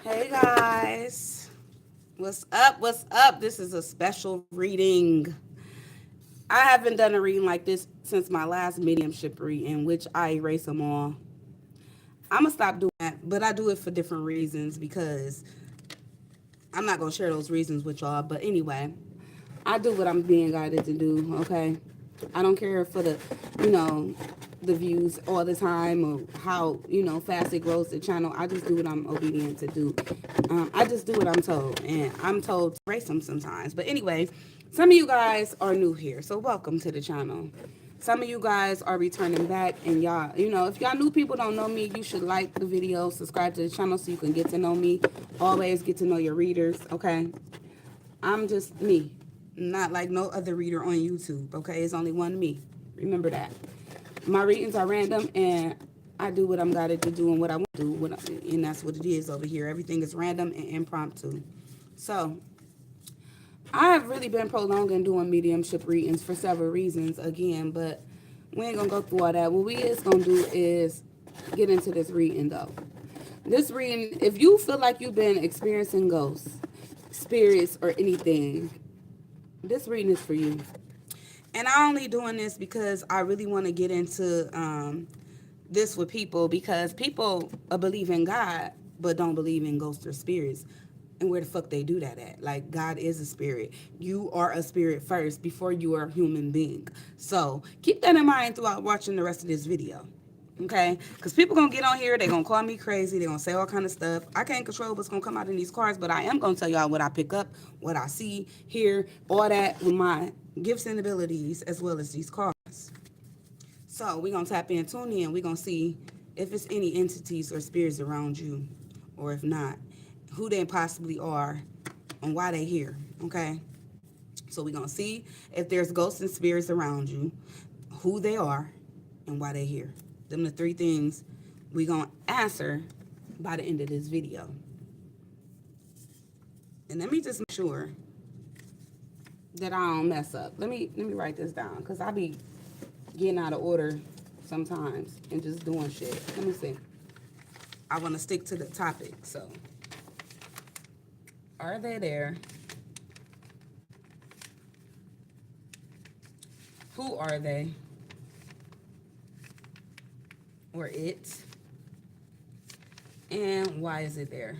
Hey guys, what's up? What's up? This is a special reading. I haven't done a reading like this since my last mediumship reading, in which I erase them all. I'm gonna stop doing that, but I do it for different reasons because I'm not gonna share those reasons with y'all. But anyway, I do what I'm being guided to do. Okay, I don't care for you know, the views all the time or how fast it grows the channel. I just do what I'm obedient to do. I just do what I'm told, and I'm told to race them sometimes. But anyway, some of you guys are new here, so welcome to the channel. Some of you guys are returning back, and y'all, if y'all new people don't know me, you should like the video, subscribe to the channel so you can get to know me. Always get to know your readers, okay? I'm just me, not like no other reader on YouTube, okay? It's only one me. Remember that. My readings are random, and I do what I'm guided to do and what I want to do, and that's what it is over here. Everything is random and impromptu. So, I have really been prolonging doing mediumship readings for several reasons, again, but we ain't gonna go through all that. What we is gonna do is get into this reading, though. This reading, if you feel like you've been experiencing ghosts, spirits, or anything, this reading is for you. And I only doing this because I really want to get into this with people, because people believe in God but don't believe in ghosts or spirits. And where the fuck they do that at? Like, God is a spirit. You are a spirit first before you are a human being. So keep that in mind throughout watching the rest of this video. Okay? Because people going to get on here. They're going to call me crazy. They're going to say all kind of stuff. I can't control what's going to come out in these cards, but I am going to tell y'all what I pick up, what I see, hear, all that with my gifts and abilities, as well as these cards. So we're going to tap in, tune in. We're going to see if it's any entities or spirits around you, or if not, who they possibly are and why they here, okay? So we're going to see if there's ghosts and spirits around you, who they are, and why they here. Them the three things we're going to answer by the end of this video. And let me just make sure that I don't mess up. Let me write this down, because I be getting out of order sometimes and just doing shit. Let me see. I want to stick to the topic. So, are they there? Who are they? Or it? And why is it there?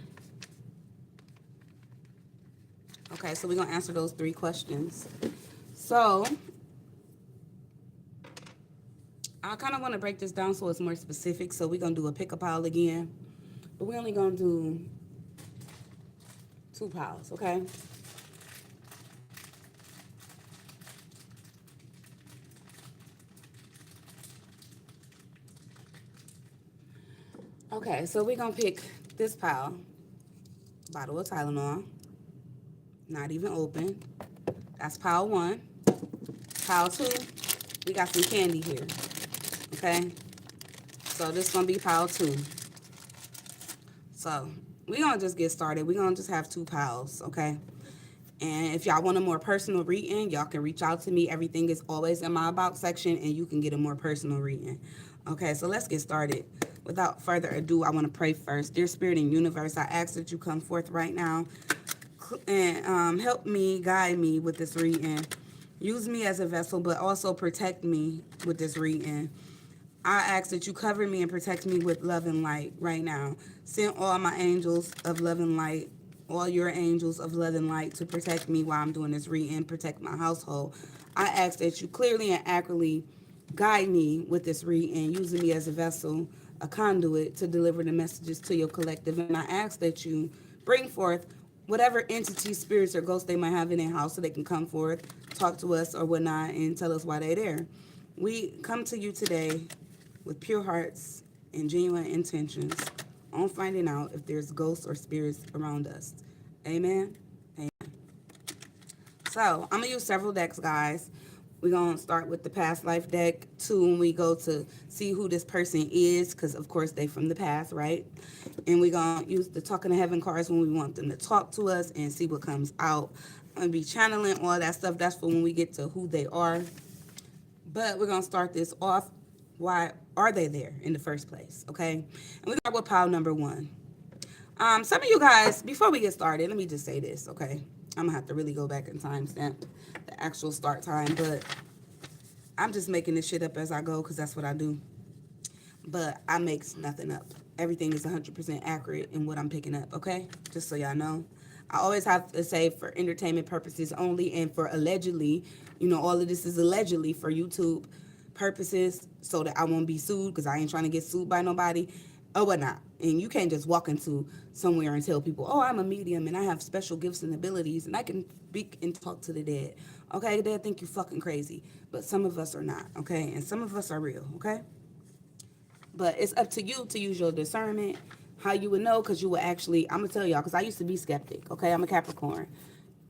Okay, so we're going to answer those three questions. So, I kind of want to break this down so it's more specific. So we're going to do a pick a pile again. But we're only going to do 2 piles, okay? Okay, so we're going to pick this pile. Bottle of Tylenol. Not even open. That's pile 1. Pile 2, we got some candy here. Okay? So this is going to be pile 2. So we're going to just get started. We're going to just have 2 piles, okay? And if y'all want a more personal reading, y'all can reach out to me. Everything is always in my about section, and you can get a more personal reading. Okay, so let's get started. Without further ado, I want to pray first. Dear Spirit and Universe, I ask that you come forth right now and help me, guide me with this reading. Use me as a vessel, but also protect me with this reading. I ask that you cover me and protect me with love and light right now. Send all my angels of love and light, all your angels of love and light, to protect me while I'm doing this reading, protect my household. I ask that you clearly and accurately guide me with this reading, using me as a vessel, a conduit to deliver the messages to your collective. And I ask that you bring forth whatever entity, spirits, or ghosts they might have in their house, so they can come forth, talk to us or whatnot, and tell us why they're there. We come to you today with pure hearts and genuine intentions on finding out if there's ghosts or spirits around us. Amen? Amen. So, I'm going to use several decks, guys. We're going to start with the past life deck, too, when we go to see who this person is, because, of course, they from the past, right? And we're going to use the Talking to Heaven cards when we want them to talk to us and see what comes out. I'm going to be channeling all that stuff. That's for when we get to who they are. But we're going to start this off. Why are they there in the first place, okay? And we start with pile number 1. Some of you guys, before we get started, let me just say this, okay? I'm gonna have to really go back and timestamp the actual start time, but I'm just making this shit up as I go because that's what I do. But I makes nothing up. Everything is 100% accurate in what I'm picking up, okay? Just so y'all know. I always have to say for entertainment purposes only and for allegedly, all of this is allegedly for YouTube purposes so that I won't be sued because I ain't trying to get sued by nobody or whatnot. And you can't just walk into somewhere and tell people, oh, I'm a medium and I have special gifts and abilities and I can speak and talk to the dead. Okay, they'll think you fucking crazy. But some of us are not, okay? And some of us are real, okay? But it's up to you to use your discernment, how you would know, because you would actually, I'm going to tell y'all, because I used to be skeptic, okay? I'm a Capricorn.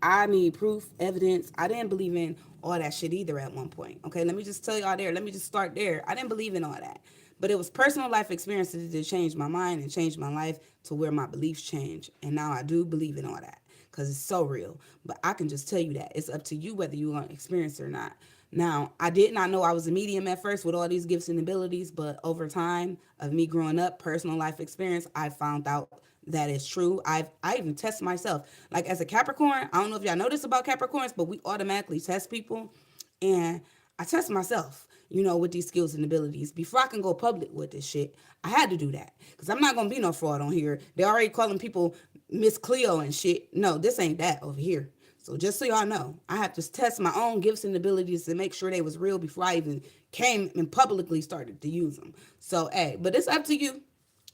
I need proof, evidence. I didn't believe in all that shit either at one point, okay? Let me just tell y'all there. Let me just start there. I didn't believe in all that. But it was personal life experiences that changed my mind and changed my life to where my beliefs changed. And now I do believe in all that because it's so real. But I can just tell you that. It's up to you whether you want to experience it or not. Now, I did not know I was a medium at first with all these gifts and abilities, but over time of me growing up, personal life experience, I found out that is true. I even test myself. Like as a Capricorn, I don't know if y'all know this about Capricorns, but we automatically test people. And I test myself, with these skills and abilities. Before I can go public with this shit, I had to do that. Because I'm not going to be no fraud on here. They're already calling people Miss Cleo and shit. No, this ain't that over here. So just so y'all know, I have to test my own gifts and abilities to make sure they was real before I even came and publicly started to use them. So, hey, but it's up to you.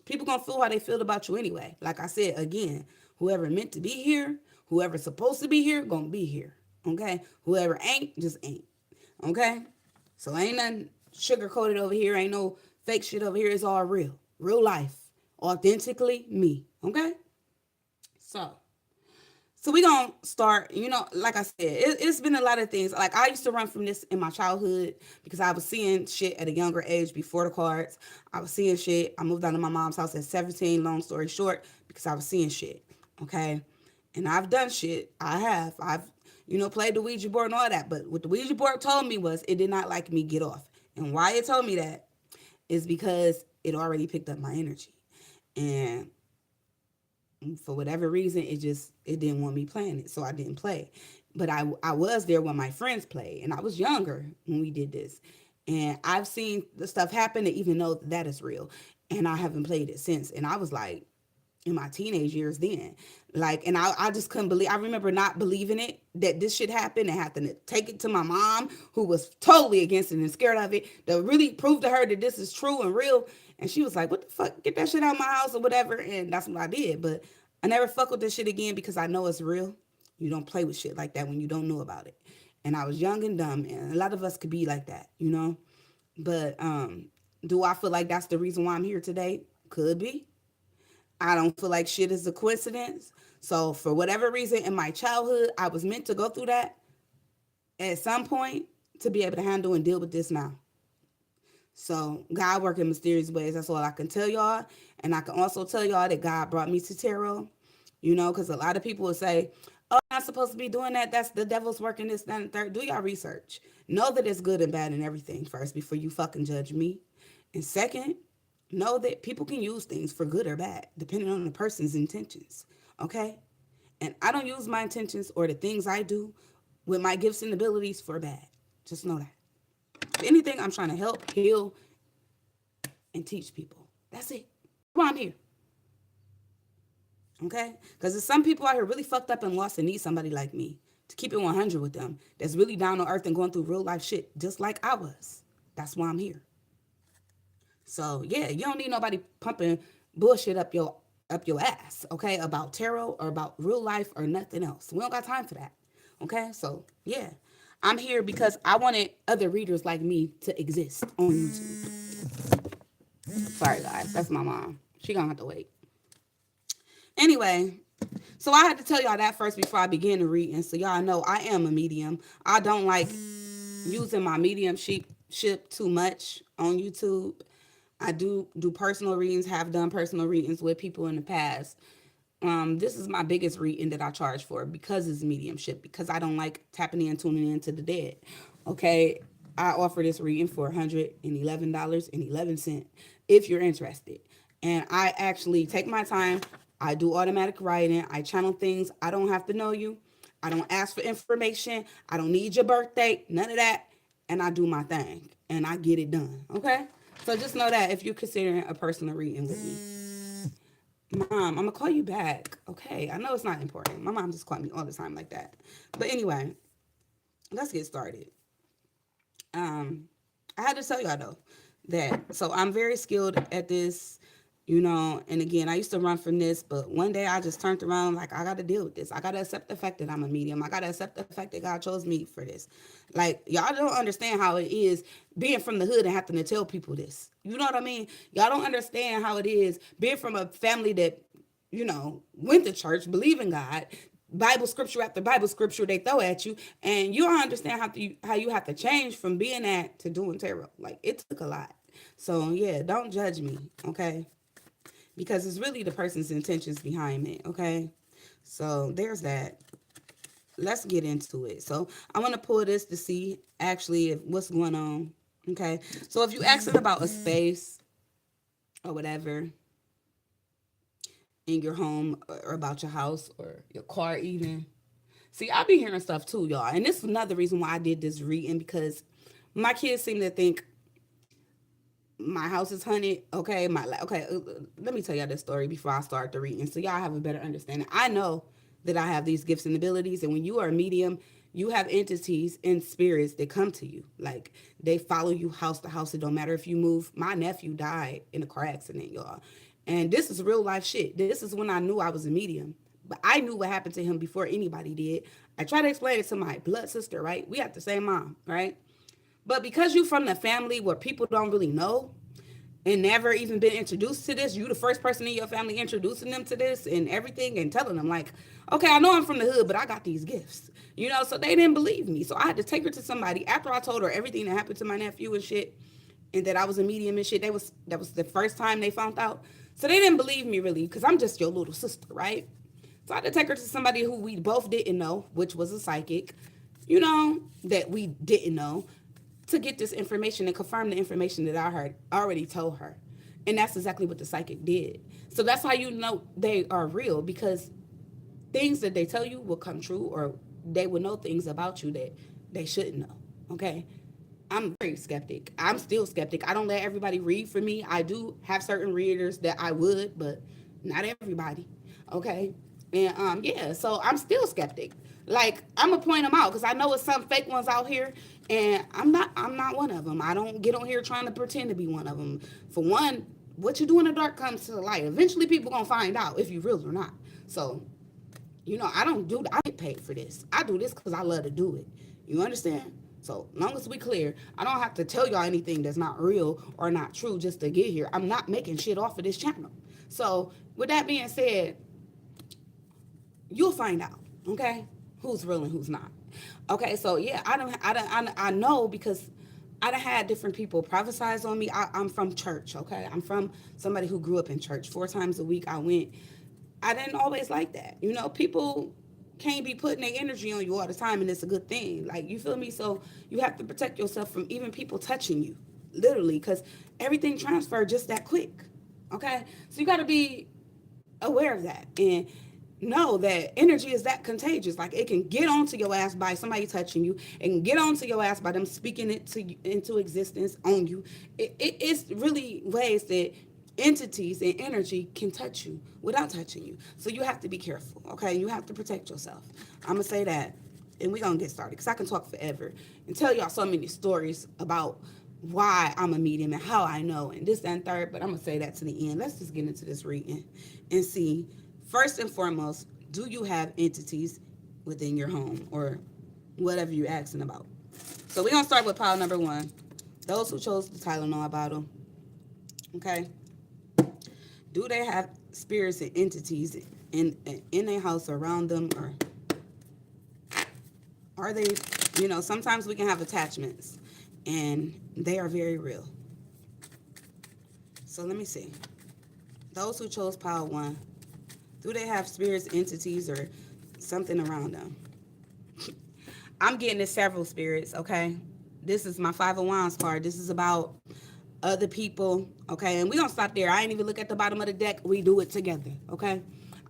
People gonna feel how they feel about you anyway. Like I said, again, whoever meant to be here, whoever's supposed to be here, gonna be here. Okay? Whoever ain't, just ain't. Okay? So ain't nothing sugar coated over here. Ain't no fake shit over here. It's all real. Real life. Authentically me. Okay? So we gonna start, like I said, it's been a lot of things. Like I used to run from this in my childhood because I was seeing shit at a younger age before the cards. I was seeing shit. I moved out of my mom's house at 17, long story short, because I was seeing shit. Okay. And I've done shit. I've played the Ouija board and all that. But what the Ouija board told me was it did not like me get off. And why it told me that is because it already picked up my energy. And for whatever reason, it didn't want me playing it, so I didn't play. But I was there when my friends played, and I was younger when we did this, and I've seen the stuff happen to even know that is real, and I haven't played it since. And I was like in my teenage years then, like, and I just couldn't believe. I remember not believing it that this shit happened and having to take it to my mom, who was totally against it and scared of it, to really prove to her that this is true and real. And she was like, what the fuck? Get that shit out of my house or whatever. And that's what I did. But I never fuck with this shit again because I know it's real. You don't play with shit like that when you don't know about it. And I was young and dumb. And a lot of us could be like that. But do I feel like that's the reason why I'm here today? Could be. I don't feel like shit is a coincidence. So for whatever reason in my childhood, I was meant to go through that at some point to be able to handle and deal with this now. So God work in mysterious ways. That's all I can tell y'all. And I can also tell y'all that God brought me to tarot, because a lot of people will say, oh, I'm not supposed to be doing that. That's the devil's working this, that, and third. Do y'all research. Know that it's good and bad and everything first before you fucking judge me. And second, know that people can use things for good or bad, depending on the person's intentions. Okay? And I don't use my intentions or the things I do with my gifts and abilities for bad. Just know that. If anything, I'm trying to help, heal, and teach people. That's it. Why I'm here. Okay? Because there's some people out here really fucked up and lost and need somebody like me to keep it 100 with them that's really down on earth and going through real life shit just like I was. That's why I'm here. So yeah, you don't need nobody pumping bullshit up your ass, okay, about tarot or about real life or nothing else. We don't got time for that. Okay? So yeah. I'm here because I wanted other readers like me to exist on YouTube. Sorry guys, that's my mom. She gonna have to wait. Anyway, so I had to tell y'all that first before I begin to read. And so y'all know I am a medium. I don't like using my mediumship too much on YouTube. I do personal readings, have done personal readings with people in the past. This is my biggest reading that I charge for because it's mediumship, because I don't like tapping in, tuning into the dead. Okay, I offer this reading for $111.11 if you're interested. And I actually take my time. I do automatic writing. I channel things. I don't have to know you. I don't ask for information. I don't need your birthday. None of that. And I do my thing. And I get it done. Okay? So just know that if you're considering a personal reading with me. Mom, I'm going to call you back. Okay? I know it's not important. My mom just called me all the time like that. But anyway, let's get started. I had to tell y'all though that so I'm very skilled at this, and again, I used to run from this, but one day I just turned around like I gotta deal with this. I gotta accept the fact that I'm a medium. I gotta accept the fact that God chose me for this. Like y'all don't understand how it is being from the hood and having to tell people this. You know what I mean? Y'all don't understand how it is being from a family that went to church, believe in God, Bible scripture after Bible scripture they throw at you, and you don't understand how you have to change from being that to doing tarot. Like it took a lot. So yeah, don't judge me, okay? Because it's really the person's intentions behind it, okay? So there's that. Let's get into it. So I want to pull this to see actually what's going on, okay? So if you asking about a space or whatever in your home or about your house or your car even. See, I be hearing stuff too, y'all. And this is another reason why I did this reading because my kids seem to think my house is haunted. Okay, let me tell y'all this story before I start the reading so y'all have a better understanding. I know that I have these gifts and abilities, and when you are a medium, you have entities and spirits that come to you. Like they follow you house to house. It don't matter if you move. My nephew died in a car accident, y'all. And this is real life shit. This is when I knew I was a medium. But I knew what happened to him before anybody did. I tried to explain it to my blood sister, right? We have the same mom, right? But because you from the family where people don't really know and never even been introduced to this, you the first person in your family introducing them to this and everything and telling them like, okay, I know I'm from the hood, but I got these gifts. So they didn't believe me. So I had to take her to somebody after I told her everything that happened to my nephew and shit and that I was a medium and shit. That was the first time they found out. So they didn't believe me really because I'm just your little sister, right? So I had to take her to somebody who we both didn't know, which was a psychic, that we didn't know, to get this information and confirm the information that I heard already told her. And that's exactly what the psychic did. So that's how you know they are real, because things that they tell you will come true, or they will know things about you that they shouldn't know. Okay? I'm very skeptic. I'm still skeptic. I don't let everybody read for me. I do have certain readers that I would, but not everybody. Okay? And yeah, so I'm still skeptic. Like I'm gonna point them out because I know it's some fake ones out here, and I'm not one of them. I don't get on here trying to pretend to be one of them. For one, what you do in the dark comes to the light. Eventually, people gonna find out if you real or not. So I get paid for this. I do this because I love to do it. You understand? So long as we clear, I don't have to tell y'all anything that's not real or not true just to get here. I'm not making shit off of this channel. So with that being said, you'll find out, okay, who's real and who's not. Okay, so yeah, I know because I done had different people prophesize on me. I'm from church, okay? I'm from somebody who grew up in church. 4 times a week I went. I didn't always like that. People can't be putting their energy on you all the time, and it's a good thing. Like, you feel me? So you have to protect yourself from even people touching you, literally, because everything transferred just that quick, okay? So you got to be aware of that and know that energy is that contagious. Like, it can get onto your ass by somebody touching you. It can get onto your ass by them speaking it into existence on you. It's really ways that entities and energy can touch you without touching you. So you have to be careful, okay? You have to protect yourself. I'm going to say that, and we're going to get started because I can talk forever and tell y'all so many stories about why I'm a medium and how I know and this and third, but I'm going to say that to the end. Let's just get into this reading and see. First and foremost, do you have entities within your home or whatever you're asking about? So we're going to start with pile number 1. Those who chose the Tylenol bottle, okay? Do they have spirits and entities in their house around them, or are they, sometimes we can have attachments and they are very real. So let me see. Those who chose pile 1, do they have spirits, entities, or something around them? I'm getting to several spirits, okay? This is my 5 of Wands card. This is about other people, okay? And we don't stop there. I ain't even look at the bottom of the deck. We do it together, okay?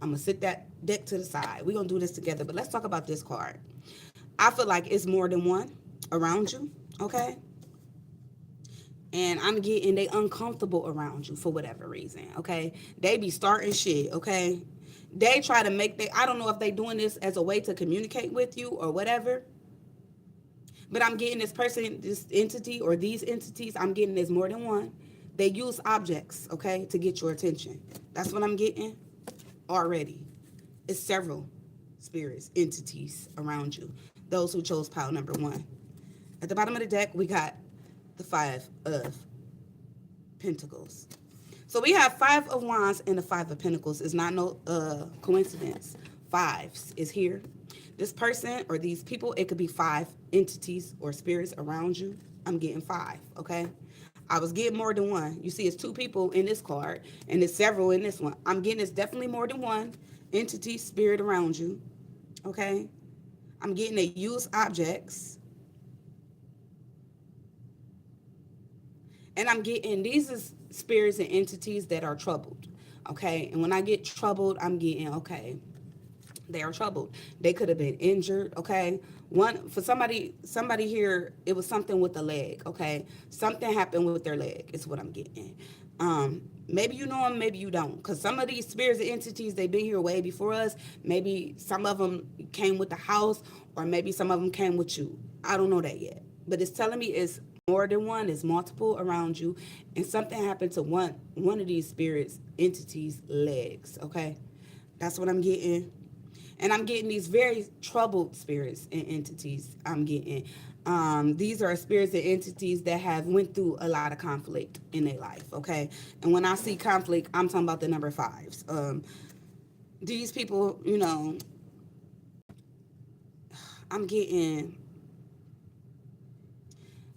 I'm gonna sit that deck to the side. We're gonna do this together. But let's talk about this card. I feel like it's more than one around you, okay? And I'm getting they uncomfortable around you for whatever reason, okay? They be starting shit, okay? They try to make I don't know if they doing this as a way to communicate with you or whatever, but I'm getting this person, this entity or these entities, I'm getting there's more than one. They use objects, okay, to get your attention. That's what I'm getting already. It's several spirits, entities around you. Those who chose pile number 1. At the bottom of the deck, we got the 5 of Pentacles. So we have 5 of Wands and the 5 of Pentacles. It's not no coincidence. 5s is here. This person or these people, it could be 5 entities or spirits around you. I'm getting 5, okay? I was getting more than one. You see, it's 2 people in this card, and it's several in this one. I'm getting it's definitely more than one entity, spirit around you, okay? I'm getting they use objects. And I'm getting these is spirits and entities that are troubled, okay? And when I get troubled, I'm getting, okay, they are troubled. They could have been injured, okay? One for somebody here, it was something with the leg, okay? Something happened with their leg is what I'm getting. Maybe you know them, maybe you don't, because some of these spirits and entities, they've been here way before us. Maybe some of them came with the house, or maybe some of them came with you. I don't know that yet, but it's telling me it's more than one, it's multiple around you, and something happened to one of these spirits entities legs, okay? That's what I'm getting. And I'm getting these very troubled spirits and entities. I'm getting these are spirits and entities that have went through a lot of conflict in their life, okay? And when I see conflict, I'm talking about the number 5s. These people, you know, I'm getting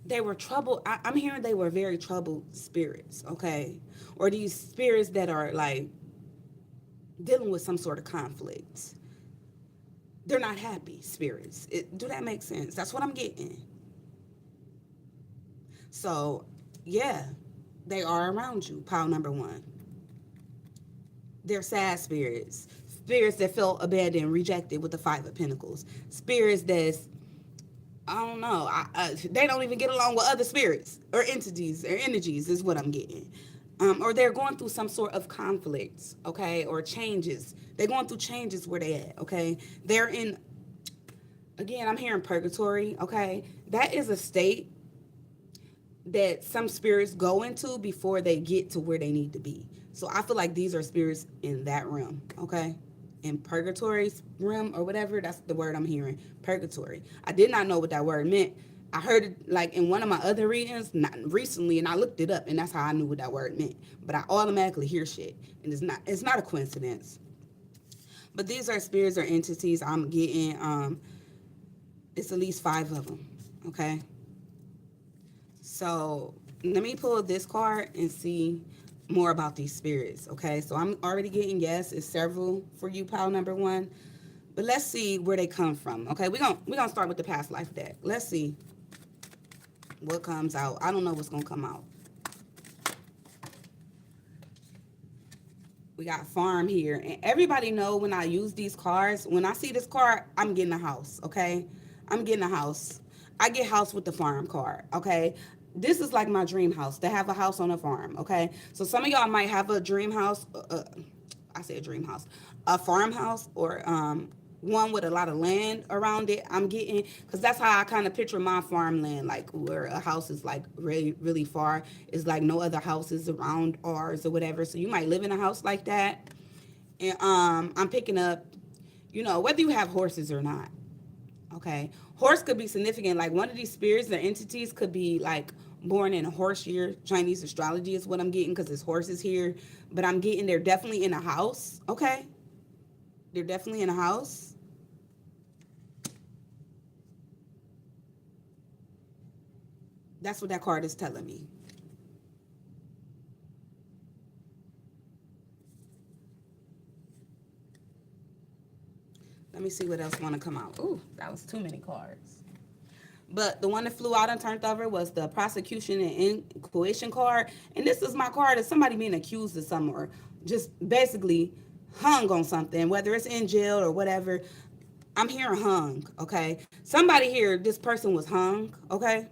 they were troubled. I'm hearing they were very troubled spirits, okay? Or these spirits that are like dealing with some sort of conflict. They're not happy spirits. Do that make sense? That's what I'm getting. So, yeah, they are around you, pile number 1. They're sad spirits. Spirits that felt abandoned, rejected with the 5 of Pentacles. Spirits that's, I don't know, they don't even get along with other spirits or entities or energies is what I'm getting. Or they're going through some sort of conflicts, okay, or changes. They're going through changes where they at, okay? They're in, again, I'm hearing purgatory, okay? That is a state that some spirits go into before they get to where they need to be. So I feel like these are spirits in that realm, okay? In purgatory realm or whatever, that's the word I'm hearing, purgatory. I did not know what that word meant. I heard it like in one of my other readings, not recently, and I looked it up, and that's how I knew what that word meant. But I automatically hear shit, and it's not a coincidence. But these are spirits or entities I'm getting. It's at least 5 of them. Okay. So let me pull this card and see more about these spirits. Okay. So I'm already getting yes. It's several for you, pile number 1. But let's see where they come from. Okay. We're gonna start with the past life deck. Let's see what comes out. I don't know what's gonna come out. We got farm here, and everybody know when I use these cards, when I see this card, I'm getting a house, okay? I'm getting a house. I get house with the farm card, okay? This is like my dream house, to have a house on a farm, okay? So some of y'all might have a dream house, I say a dream house, a farmhouse, or one with a lot of land around it. I'm getting, because that's how I kind of picture my farmland, like where a house is like really, really far. It's like no other houses around ours or whatever. So you might live in a house like that. And I'm picking up, you know, whether you have horses or not. Okay. Horse could be significant. Like one of these spirits or entities could be like born in a horse year. Chinese astrology is what I'm getting because it's horses here. But I'm getting they're definitely in a house. Okay. They're definitely in a house. That's what that card is telling me. Let me see what else want to come out. Ooh, that was too many cards. But the one that flew out and turned over was the prosecution and inquisition card. And this is my card of somebody being accused of something, or just basically hung on something, whether it's in jail or whatever. I'm hearing hung, okay? Somebody here, this person was hung, okay?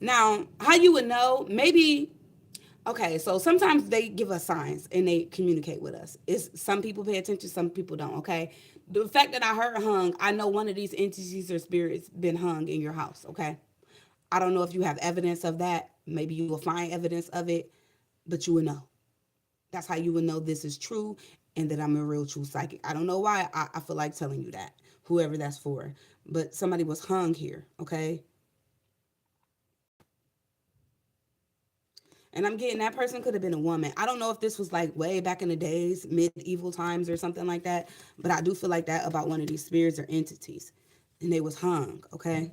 Now, how you would know, maybe, okay, so sometimes they give us signs and they communicate with us. It's some people pay attention, some people don't, okay? The fact that I heard hung, I know one of these entities or spirits been hung in your house, okay? I don't know if you have evidence of that. Maybe you will find evidence of it, but you will know. That's how you will know this is true and that I'm a real true psychic. I don't know why I feel like telling you that, whoever that's for. But somebody was hung here, okay? And I'm getting that person could have been a woman. I don't know if this was like way back in the days, medieval times or something like that, but I do feel like that about one of these spirits or entities. And they was hung, okay?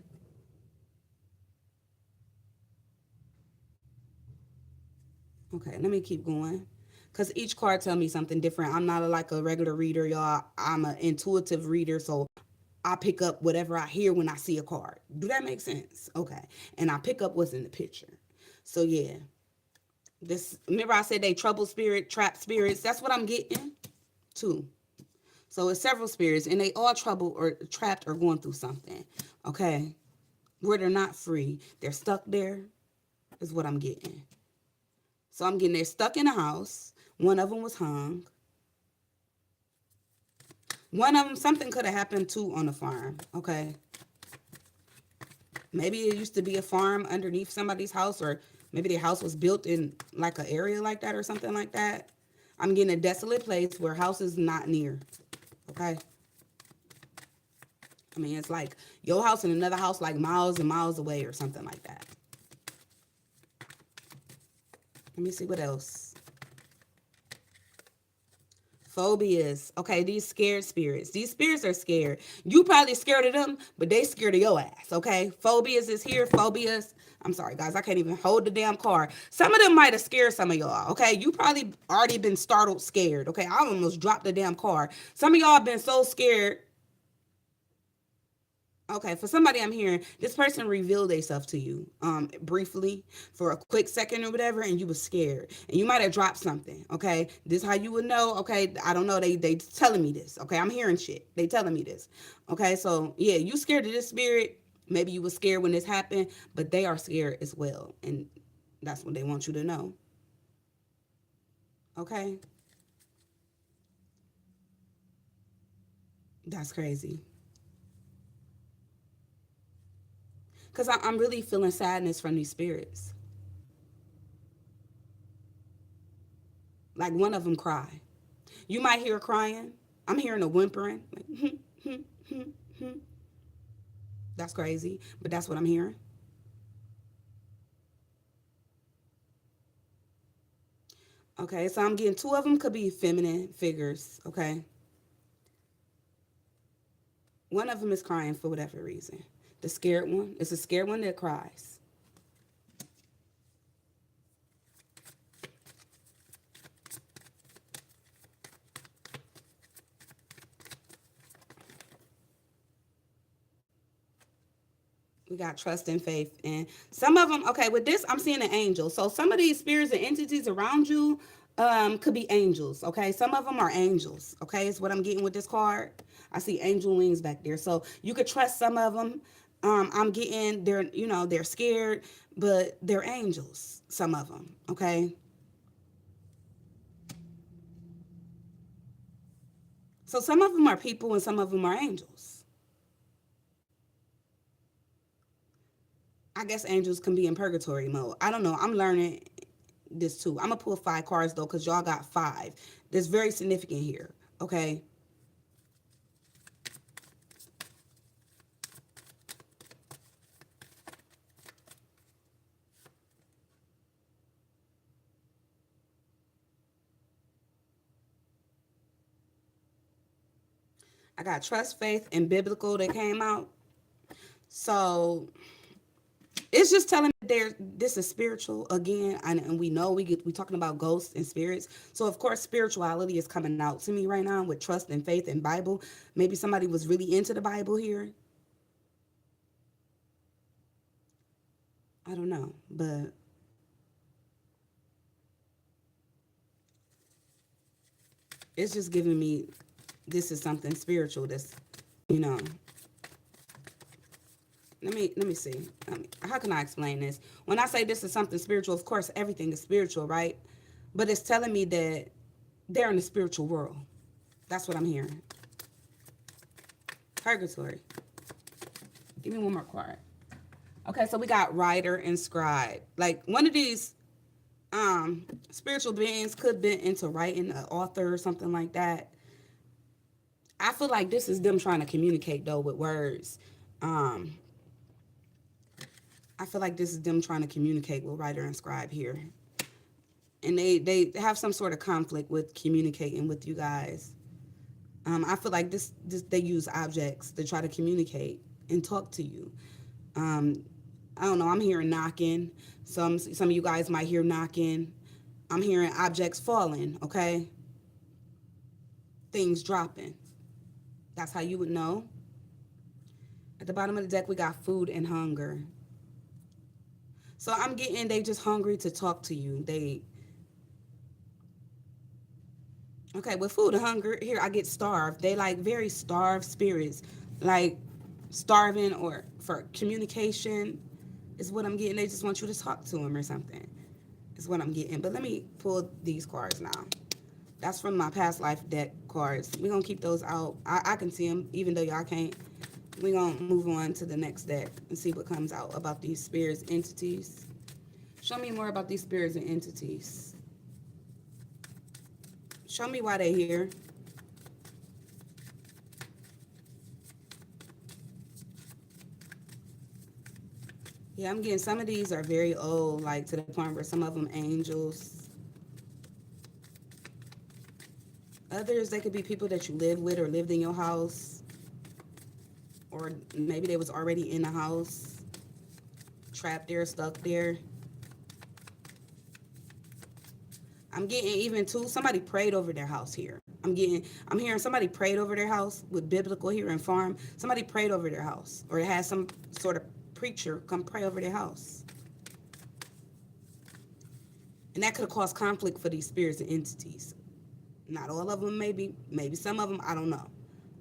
Okay, let me keep going. Cause each card tell me something different. I'm not like a regular reader, y'all. I'm an intuitive reader, so I pick up whatever I hear when I see a card. Do that make sense? Okay. And I pick up what's in the picture. So yeah. This remember I said they trouble spirit, trap spirits. That's what I'm getting too. So it's several spirits and they all trouble or trapped or going through something. Okay. Where they're not free. They're stuck there is what I'm getting. So I'm getting they're stuck in a house. One of them was hung. One of them, something could have happened too on the farm. Okay. Maybe it used to be a farm underneath somebody's house, or maybe their house was built in like an area like that or something like that. I'm getting a desolate place where house is not near. Okay. I mean, it's like your house and another house like miles and miles away or something like that. Let me see what else. Phobias. Okay, these scared spirits. These spirits are scared. You probably scared of them, but they scared of your ass. Okay, phobias is here. Phobias. I'm sorry, guys. I can't even hold the damn car. Some of them might have scared some of y'all. Okay, you probably already been startled, scared. Okay, I almost dropped the damn car. Some of y'all been so scared. Okay, for somebody I'm hearing, this person revealed themselves to you briefly for a quick second or whatever, and you was scared. And you might have dropped something, okay? This how you would know, okay? I don't know, they telling me this, okay? I'm hearing shit. They telling me this. Okay, so yeah, you scared of this spirit. Maybe you were scared when this happened, but they are scared as well. And that's what they want you to know. Okay? That's crazy. Because I'm really feeling sadness from these spirits. Like one of them cry. You might hear crying. I'm hearing a whimpering. Like, that's crazy, but that's what I'm hearing. Okay, so I'm getting two of them could be feminine figures. Okay, one of them is crying for whatever reason. The scared one, it's a scared one that cries. We got trust and faith, and some of them. Okay, with this, I'm seeing an angel. So some of these spirits and entities around you, could be angels. Okay, some of them are angels. Okay, is what I'm getting with this card. I see angel wings back there, so you could trust some of them. I'm getting they're they're scared, but they're angels. Some of them. Okay, so some of them are people and some of them are angels. I guess angels can be in purgatory mode. I don't know. I'm learning this too. I'm gonna pull 5 cards though, because y'all got five. That's very significant here. Okay. I got trust, faith, and biblical that came out. So it's just telling me there this is spiritual again, and we know we talking about ghosts and spirits. So of course spirituality is coming out to me right now with trust and faith and Bible. Maybe somebody was really into the Bible here. I don't know, but It's just giving me this is something spiritual that's, you know, let me see. How can I explain this? When I say this is something spiritual, of course everything is spiritual, right? But it's telling me that they're in the spiritual world. That's what I'm hearing. Purgatory. Give me one more card. Okay, so we got writer and scribe. Like one of these spiritual beings could be into writing, an author or something like that. I feel like this is them trying to communicate though with words. Um, I feel like this is them trying to communicate with writer and scribe here. And they have some sort of conflict with communicating with you guys. I feel like this they use objects to try to communicate and talk to you. Um, I don't know. I'm hearing knocking. Some of you guys might hear knocking. I'm hearing objects falling. Okay, things dropping. That's how you would know. At the bottom of the deck, we got food and hunger. So I'm getting they just hungry to talk to you. They okay with food and hunger. Here I get starved. They like very starved spirits, like starving or for communication is what I'm getting. They just want you to talk to them or something. Is what I'm getting. But let me pull these cards now. That's from my past life deck cards. We're gonna keep those out. I can see them even though y'all can't. We're gonna move on to the next deck and see what comes out about these spirits entities. Show me more about these spirits and entities. Show me why they're here. Yeah, I'm getting some of these are very old, like to the point where some of them angels. Others, they could be people that you live with or lived in your house. Or maybe they was already in the house, trapped there, stuck there. I'm getting even too, somebody prayed over their house here. I'm hearing somebody prayed over their house with biblical here and farm. Somebody prayed over their house or it has some sort of preacher come pray over their house. And that could have caused conflict for these spirits and entities. Not all of them, maybe some of them, I don't know.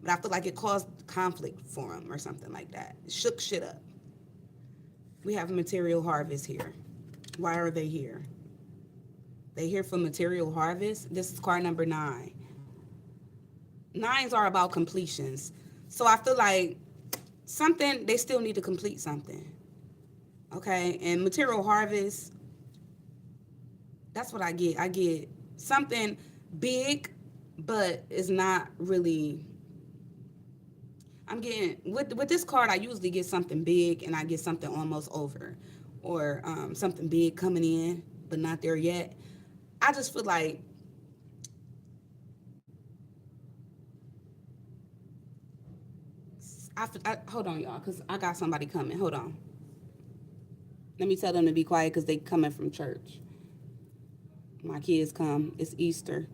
But I feel like it caused conflict for them or something like that. It shook shit up. We have material harvest here. Why are they here? They here for material harvest. This is card number 9. 9s are about completions. So I feel like something, they still need to complete something. Okay, and material harvest, that's what I get. I get something big, but it's not really. I'm getting with this card. I usually get something big, and I get something almost over, or something big coming in, but not there yet. I just feel like hold on, y'all, because I got somebody coming. Hold on. Let me tell them to be quiet because they coming from church. My kids come. It's Easter.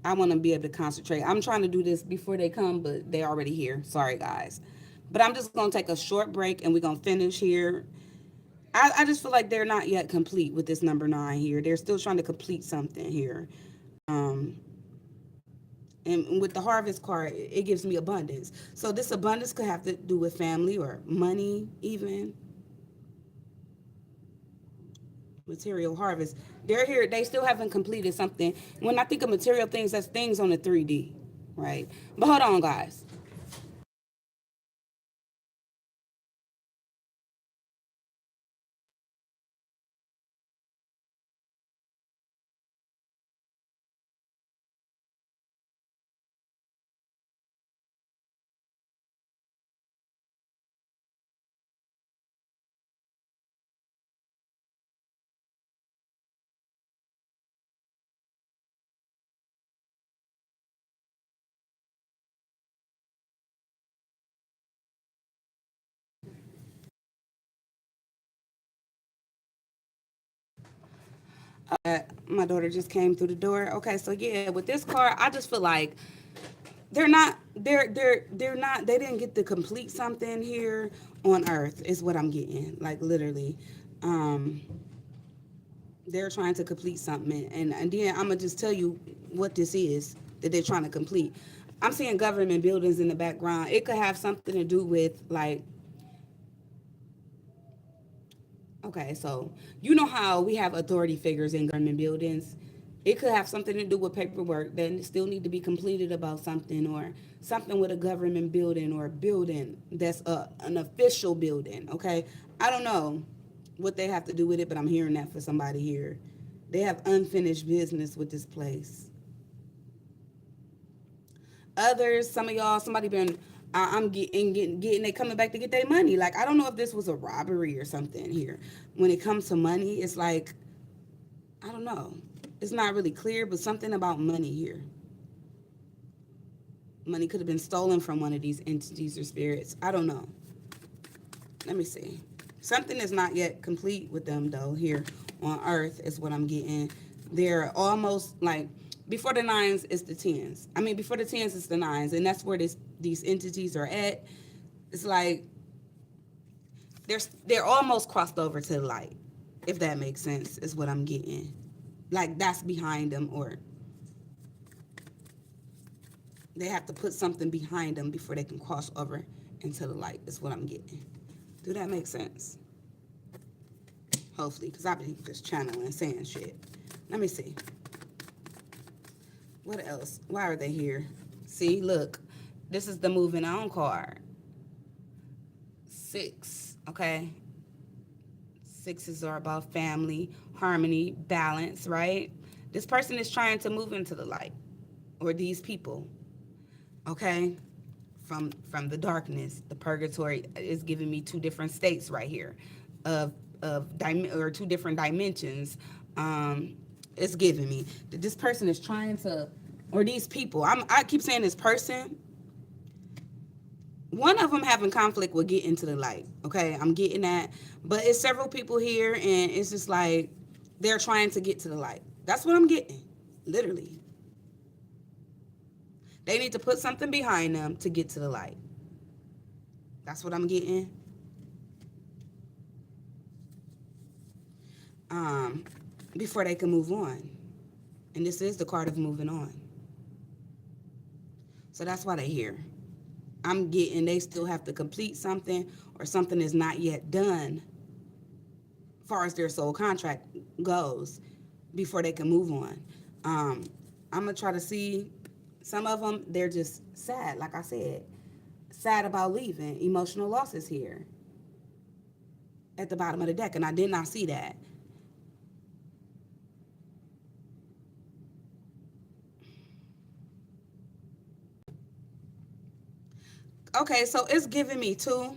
I want to be able to concentrate. I'm trying to do this before they come, but they already here. Sorry, guys. But I'm just going to take a short break and we're going to finish here. I just feel like they're not yet complete with this number 9 here. They're still trying to complete something here. Um, and with the harvest card, it gives me abundance. So this abundance could have to do with family or money even. Material harvest. They're here. They still haven't completed something. When I think of material things, that's things on the 3D, right? But hold on, guys. My daughter just came through the door. Okay, so yeah, with this card, I just feel like they're not they didn't get to complete something here on earth is what I'm getting. Like literally. Um they're trying to complete something and then I'm gonna just tell you what this is. that they're trying to complete. I'm seeing government buildings in the background. It could have something to do with like, okay, so you know how we have authority figures in government buildings. It could have something to do with paperwork that still need to be completed about something, or something with a government building or a building that's an official building. Okay, I don't know what they have to do with it, but I'm hearing that for somebody here. They have unfinished business with this place. Others, some of y'all, somebody been, I'm getting, they coming back to get their money. Like, I don't know if this was a robbery or something here. When it comes to money, it's like, I don't know. It's not really clear, but something about money here. Money could have been stolen from one of these entities or spirits. I don't know. Let me see. Something is not yet complete with them, though, here on Earth is what I'm getting. They're almost like, before the nines, it's the tens. I mean, before the tens, it's the nines. And that's where these entities are at. It's like they're almost crossed over to the light, if that makes sense, is what I'm getting. Like, that's behind them, or they have to put something behind them before they can cross over into the light, is what I'm getting. Do that make sense? Hopefully, because I've been just channeling, saying shit. Let me see. What else? Why are they here? See, look. This is the moving on card. 6, okay? Sixes are about family, harmony, balance, right? This person is trying to move into the light, or these people, okay? From the darkness, the purgatory is giving me 2 different states right here, or 2 different dimensions. It's giving me that this person is trying to, or these people. I keep saying this person. One of them having conflict with getting to the light. Okay, I'm getting that, but it's several people here, and it's just like they're trying to get to the light. That's what I'm getting, literally. They need to put something behind them to get to the light. That's what I'm getting. Before they can move on. And this is the card of moving on. So that's why they're here. I'm getting they still have to complete something, or something is not yet done as far as their soul contract goes before they can move on. I'm going to try to see some of them, they're just sad, like I said. Sad about leaving. Emotional losses here at the bottom of the deck, and I did not see that. Okay, so it's giving me 2.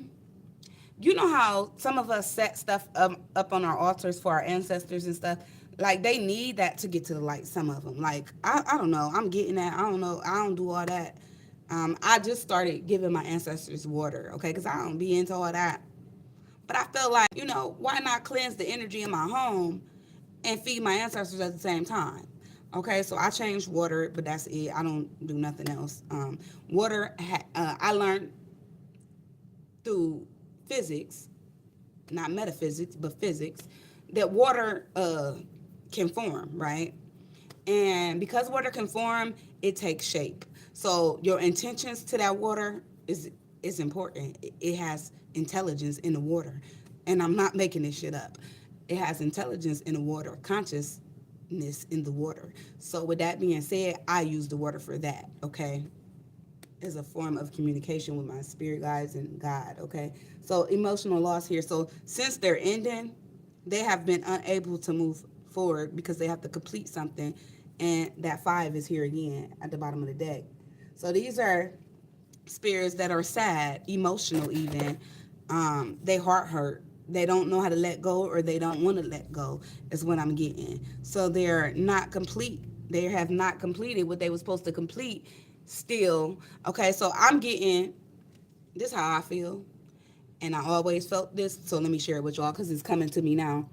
You know how some of us set stuff up on our altars for our ancestors and stuff? Like, they need that to get to the light, some of them. Like, I don't know. I'm getting that. I don't know. I don't do all that. I just started giving my ancestors water, okay? Because I don't be into all that. But I feel like, why not cleanse the energy in my home and feed my ancestors at the same time? Okay, so I changed water, but that's it. I don't do nothing else. Water, I learned through physics, not metaphysics, but physics, that water can form, right? And because water can form, it takes shape. So your intentions to that water is important. It has intelligence in the water. And I'm not making this shit up. It has intelligence in the water, consciousness in the water. So with that being said, I use the water for that, okay? As a form of communication with my spirit guides and God, okay? So emotional loss here. So since they're ending, they have been unable to move forward because they have to complete something, and that 5 is here again at the bottom of the deck. So these are spirits that are sad, emotional even. They heart hurt. They don't know how to let go, or they don't want to let go, is what I'm getting. So they're not complete. They have not completed what they were supposed to complete still. Okay, so I'm getting, this is how I feel. And I always felt this, so let me share it with y'all because it's coming to me now.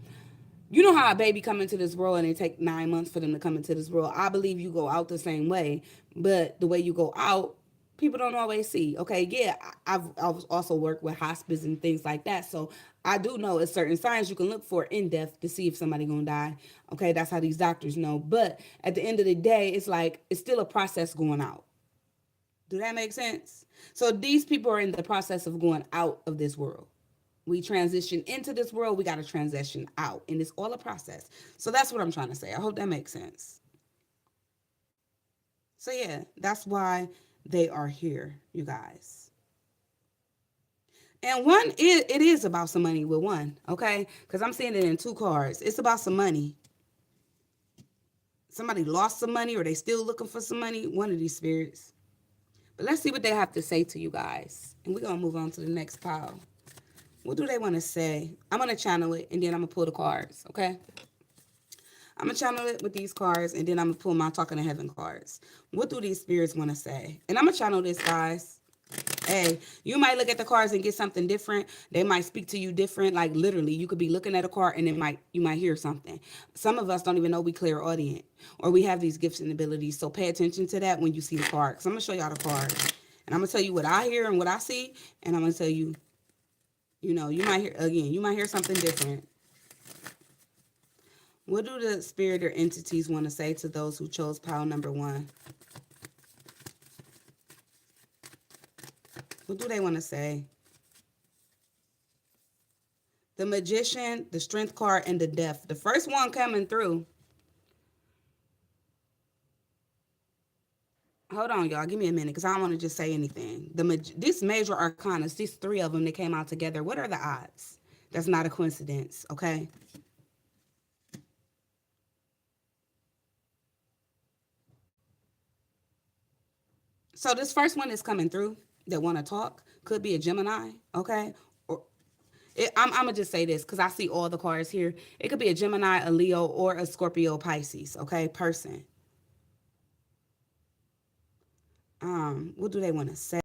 You know how a baby come into this world and it take 9 months for them to come into this world? I believe you go out the same way, but the way you go out people don't always see. Okay, yeah, I've also worked with hospice and things like that, so I do know it's certain signs you can look for in death to see if somebody gonna die. Okay, that's how these doctors know. But at the end of the day, it's like it's still a process going out. Do that make sense? So these people are in the process of going out of this world. We transition into this world, we got to transition out, and it's all a process. So that's what I'm trying to say. I hope that makes sense. So yeah, that's why they are here, you guys. And one, it is about some money with one, okay? Because I'm seeing it in two cards. It's about some money. Somebody lost some money or they still looking for some money. One of these spirits. But let's see what they have to say to you guys. And we're going to move on to the next pile. What do they want to say? I'm going to channel it and then I'm going to pull the cards, okay? I'm going to channel it with these cards and then I'm going to pull my Talking to Heaven cards. What do these spirits want to say? And I'm going to channel this, guys. Hey, you might look at the cards and get something different. They might speak to you different. Like literally, you could be looking at a card and you might hear something. Some of us don't even know we clairaudient or we have these gifts and abilities. So pay attention to that when you see the card. So I'm gonna show y'all the card, and I'm gonna tell you what I hear and what I see, and I'm gonna tell you, you might hear again. You might hear something different. What do the spirit or entities want to say to those who chose pile number one? What do they want to say? The Magician, the Strength card, and the Death. The first one coming through. Hold on, y'all. Give me a minute because I don't want to just say anything. This major arcana, these three of them that came out together. What are the odds? That's not a coincidence, okay? So this first one is coming through that want to talk. Could be a Gemini, okay? Or I'm gonna just say this because I see all the cards here. It could be a Gemini, a Leo, or a Scorpio, Pisces, okay? Person. What do they want to say?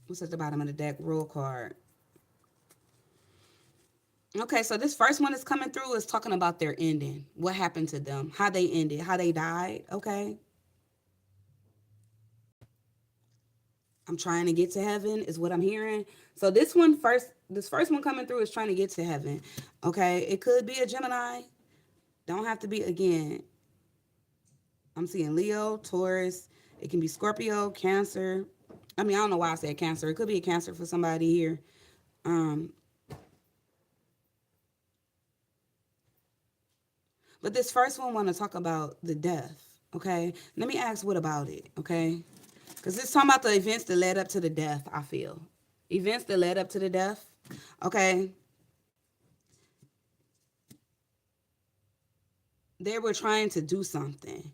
What's at the bottom of the deck? Rule card. Okay, so this first one is coming through is talking about their ending. What happened to them? How they ended? How they died? Okay. I'm trying to get to heaven is what I'm hearing. So this first one coming through is trying to get to heaven. Okay, it could be a Gemini. Don't have to be again. I'm seeing Leo, Taurus. It can be Scorpio, Cancer. I mean, I don't know why I said Cancer. It could be a Cancer for somebody here. Um, but this first one want to talk about the death. Okay, let me ask, what about it? Okay, because it's talking about the events that led up to the death. I feel events that led up to the death. Okay, they were trying to do something.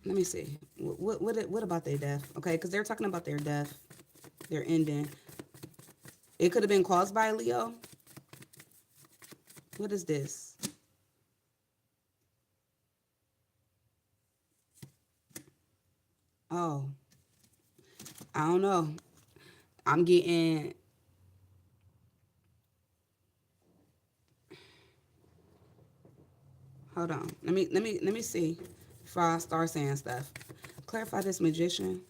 Let me see. What about their death? Okay, because they're talking about their death, their ending. It could have been caused by Leo. What is this? Oh, I don't know. I'm getting. Hold on. Let me see before I start saying stuff. Clarify this, Magician.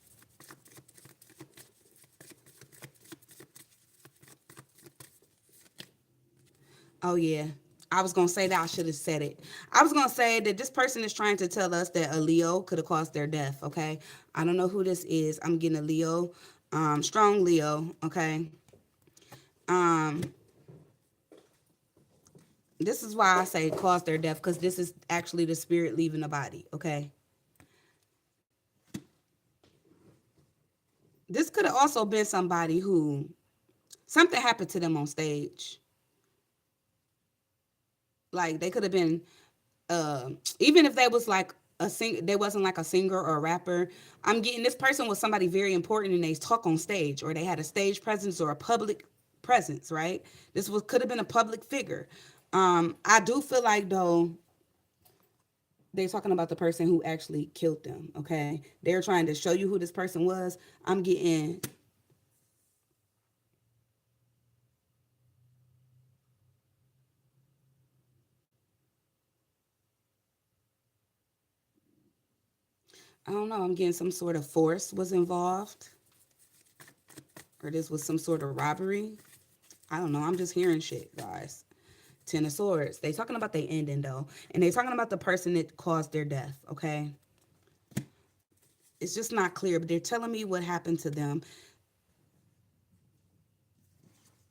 Oh yeah. I was gonna say that. I should have said it. I was gonna say that this person is trying to tell us that a Leo could have caused their death. Okay. I don't know who this is. I'm getting a Leo, strong Leo. Okay. Um, this is why I say cause their death, because this is actually the spirit leaving the body. Okay. This could have also been somebody who something happened to them on stage. Like they could have been, even if they was like they wasn't like a singer or a rapper. I'm getting this person was somebody very important and they talk on stage or they had a stage presence or a public presence, right? This was could have been a public figure. I do feel like though They're talking about the person who actually killed them. Okay, they're trying to show you who this person was. I'm getting, I don't know, I'm getting some sort of force was involved, or this was some sort of robbery. I don't know. I'm just hearing shit, guys. Ten of Swords. They talking about they ending though, and they talking about the person that caused their death. Okay, it's just not clear, but they're telling me what happened to them.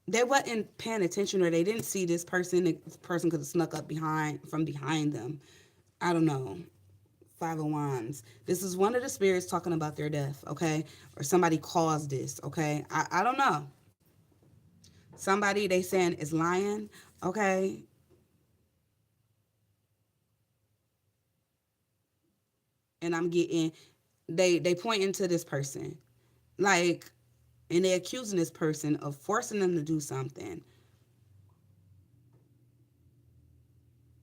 They wasn't paying attention, or they didn't see this person. This person could have snuck up behind from behind them. I don't know. Five of Wands. This is one of the spirits talking about their death. Okay, or somebody caused this. Okay, I don't know. Somebody they saying is lying. Okay, and I'm getting, they pointing to this person, like, and they accusing this person of forcing them to do something.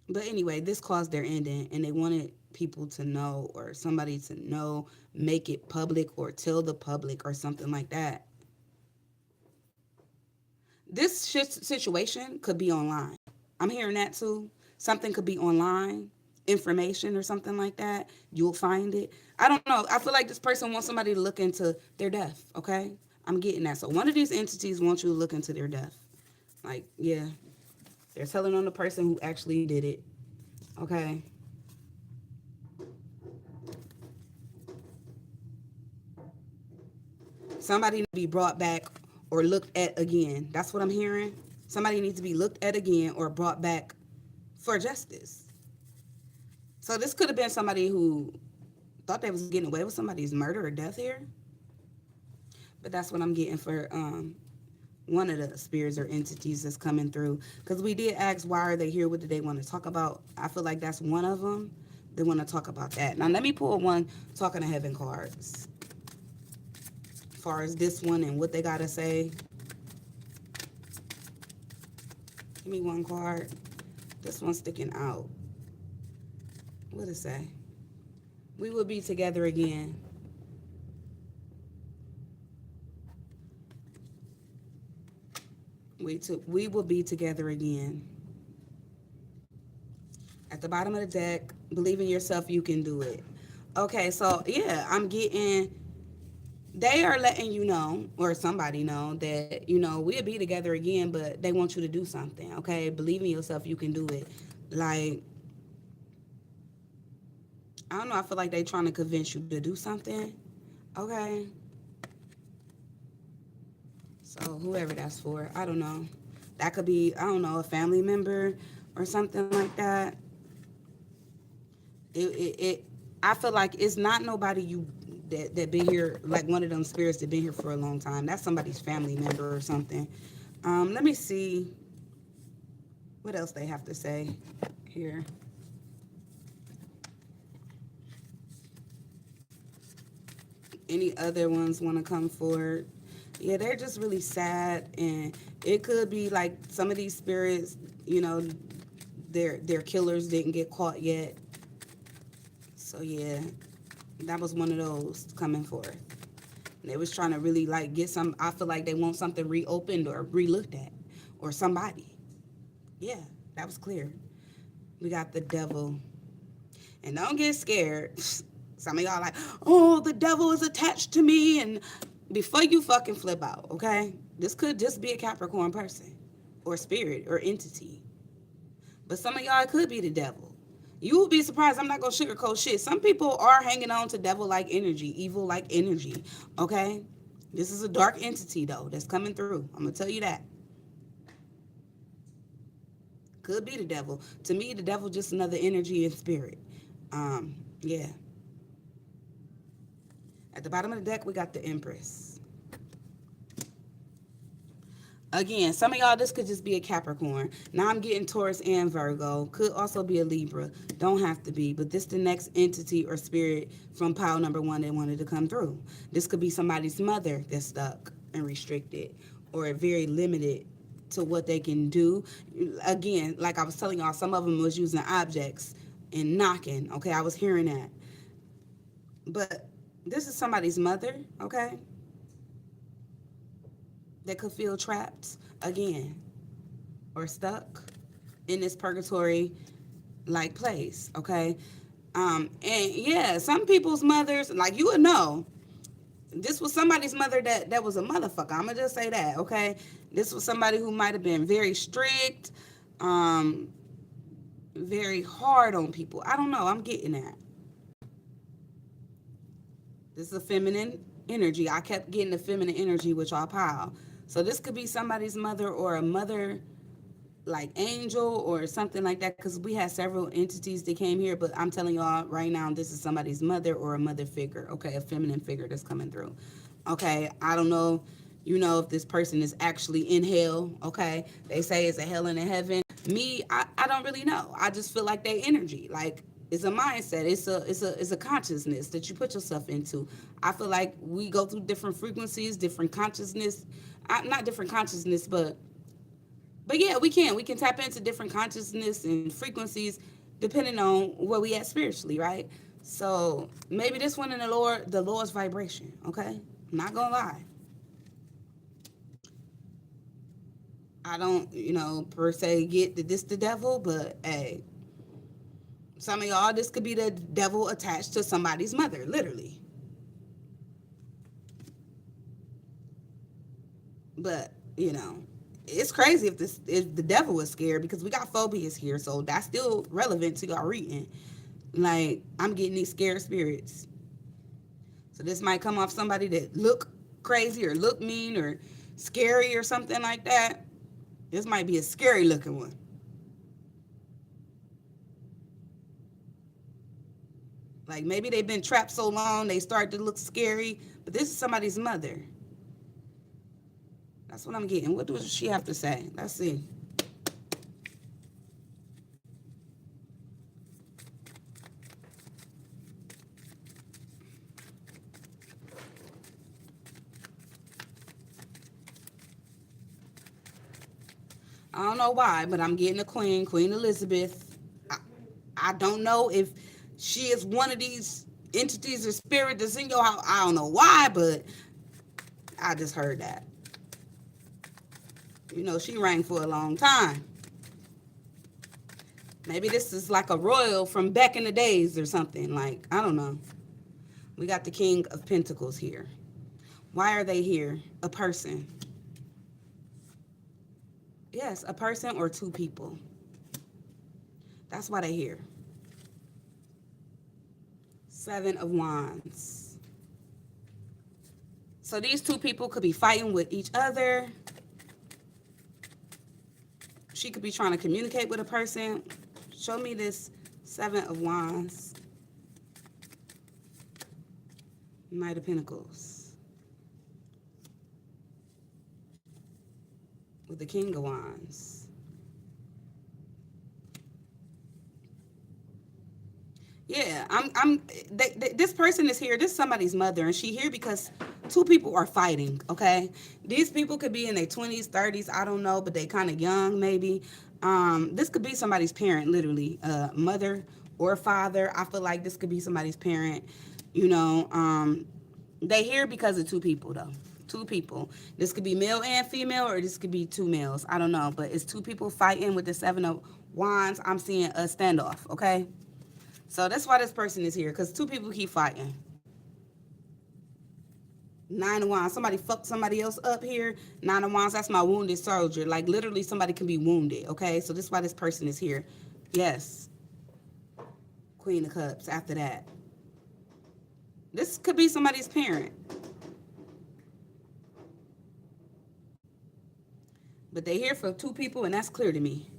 But anyway, this caused their ending, and they wanted people to know, or somebody to know, make it public or tell the public or something like that. This situation could be online. I'm hearing that too. Something could be online, information or something like that. You'll find it. I don't know. I feel like this person wants somebody to look into their death. Okay, I'm getting that. So one of these entities wants you to look into their death. Like, yeah, they're telling on the person who actually did it. Okay. Somebody needs to be brought back or looked at again. That's what I'm hearing. Somebody needs to be looked at again or brought back for justice. So this could have been somebody who thought they was getting away with somebody's murder or death here. But that's what I'm getting for one of the spirits or entities that's coming through. Because we did ask why are they here? What do they want to talk about? I feel like that's one of them. They want to talk about that. Now let me pull one talking to heaven cards. As far as this one and what they gotta say. Give me one card. This one's sticking out. What does it say? We will be together again. We will be together again. At the bottom of the deck, believe in yourself, you can do it. Okay, so yeah, I'm getting, they are letting you know, or somebody know, that, we'll be together again, but they want you to do something. Okay, believe in yourself, you can do it. Like, I don't know, I feel like they trying to convince you to do something. Okay, so whoever that's for, I don't know. That could be, I don't know, a family member or something like that. It I feel like it's not nobody you that been here, like one of them spirits that been here for a long time. That's somebody's family member or something. Let me see what else they have to say here. Any other ones want to come forward? Yeah, they're just really sad, and it could be like some of these spirits, their killers didn't get caught yet. So yeah, that was one of those coming forth. They was trying to really like get some. I feel like they want something reopened or re-looked at, or somebody. Yeah, that was clear. We got the devil, and don't get scared. Some of y'all like, oh, the devil is attached to me, and before you fucking flip out, okay? This could just be a Capricorn person, or spirit, or entity. But some of y'all, it could be the devil. You will be surprised. I'm not gonna sugarcoat shit. Some people are hanging on to devil-like energy, evil-like energy. Okay, this is a dark entity though that's coming through. I'm gonna tell you that. Could be the devil. To me, the devil just another energy and spirit. Yeah. At the bottom of the deck, we got the Empress. Again, some of y'all, this could just be a Capricorn. Now I'm getting Taurus and Virgo. Could also be a Libra. Don't have to be. But this the next entity or spirit from pile number one that wanted to come through. This could be somebody's mother that's stuck and restricted or very limited to what they can do. Again, like I was telling y'all, some of them was using objects and knocking. Okay, I was hearing that. But this is somebody's mother, okay, that could feel trapped again or stuck in this purgatory like place, okay? And yeah, some people's mothers, like you would know, this was somebody's mother that was a motherfucker. I'm gonna just say that, okay? This was somebody who might have been very strict, um, very hard on people. I don't know. I'm getting that. This is a feminine energy. I kept getting the feminine energy with y'all pile. So this could be somebody's mother or a mother like angel or something like that, because we had several entities that came here, but I'm telling y'all right now, this is somebody's mother or a mother figure, okay, a feminine figure that's coming through. Okay, I don't know, if this person is actually in hell. Okay, they say it's a hell and a heaven. Me, I don't really know. I just feel like they energy, like it's a mindset, it's a consciousness that you put yourself into. I feel like we go through different frequencies, different consciousness, not different consciousness, but yeah, we can tap into different consciousness and frequencies depending on where we at spiritually, right? So maybe this one in the Lord's vibration, okay? I'm not gonna lie. I don't, per se get that this the devil, but hey, some of y'all, this could be the devil attached to somebody's mother, literally. But, it's crazy if the devil was scared, because we got phobias here, so that's still relevant to y'all reading. Like, I'm getting these scared spirits. So this might come off somebody that look crazy or look mean or scary or something like that. This might be a scary looking one. Like maybe they've been trapped so long they start to look scary, but this is somebody's mother. That's what I'm getting. What does she have to say? Let's see. I don't know why, but I'm getting a queen, Queen Elizabeth. I don't know if she is one of these entities or spirit that's in your house. I don't know why, but I just heard that. She reigned for a long time. Maybe this is like a royal from back in the days or something. Like, I don't know. We got the King of Pentacles here. Why are they here? A person. Yes, a person or two people. That's why they're here. Seven of Wands. So these two people could be fighting with each other. She could be trying to communicate with a person. Show me this Seven of Wands. Knight of Pentacles. With the King of Wands. Yeah, this person is here. This is somebody's mother, and she here because two people are fighting, okay? These people could be in their 20s, 30s, I don't know, but they kind of young, maybe. This could be somebody's parent, literally, mother or father. I feel like this could be somebody's parent, They here because of two people, though. Two people. This could be male and female, or this could be two males. I don't know, but it's two people fighting with the Seven of Wands. I'm seeing a standoff, okay? So that's why this person is here, because two people keep fighting. Nine of Wands. Somebody fucked somebody else up here. Nine of Wands, that's my wounded soldier. Like, literally, somebody can be wounded, okay? So this is why this person is here. Yes. Queen of Cups after that. This could be somebody's parent. But they're here for two people, and that's clear to me.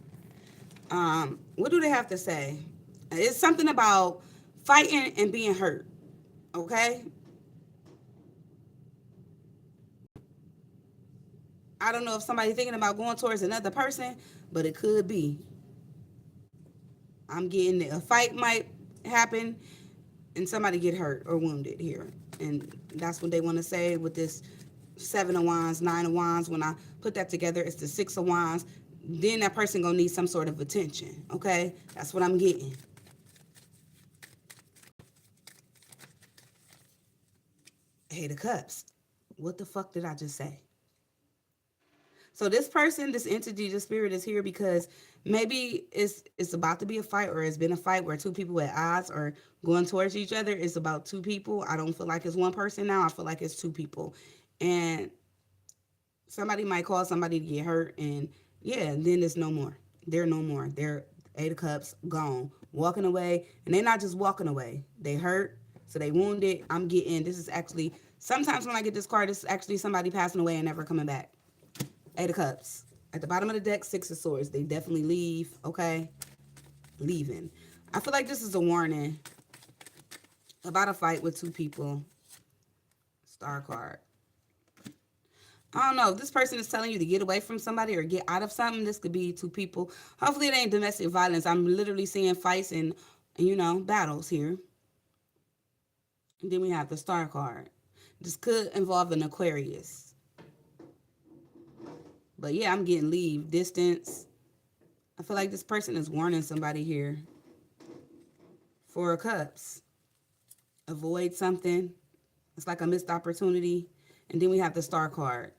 What do they have to say? It's something about fighting and being hurt, okay? I don't know if somebody's thinking about going towards another person, but it could be. I'm getting a fight might happen and somebody get hurt or wounded here. And that's what they want to say with this Seven of Wands, Nine of Wands. When I put that together, it's the Six of Wands. Then that person gonna need some sort of attention, okay? That's what I'm getting. Eight of Cups. What the fuck did I just say? So this person, this entity, this spirit is here because maybe it's about to be a fight, or it's been a fight where two people at odds are going towards each other. It's about two people. I don't feel like it's one person now. I feel like it's two people. And somebody might cause somebody to get hurt, and yeah, then it's no more. They're no more. They're Eight of Cups, gone. Walking away. And they're not just walking away. They hurt. So they wounded. I'm getting, this is actually, sometimes when I get this card, this is actually somebody passing away and never coming back. Eight of Cups. At the bottom of the deck, Six of Swords. They definitely leave, okay? Leaving. I feel like this is a warning about a fight with two people. Star card. I don't know. If this person is telling you to get away from somebody or get out of something, this could be two people. Hopefully it ain't domestic violence. I'm literally seeing fights and battles here. And then we have the Star card. This could involve an Aquarius. But yeah, I'm getting leave, distance. I feel like this person is warning somebody here. Four of Cups. Avoid something. It's like a missed opportunity. And then we have the Star card.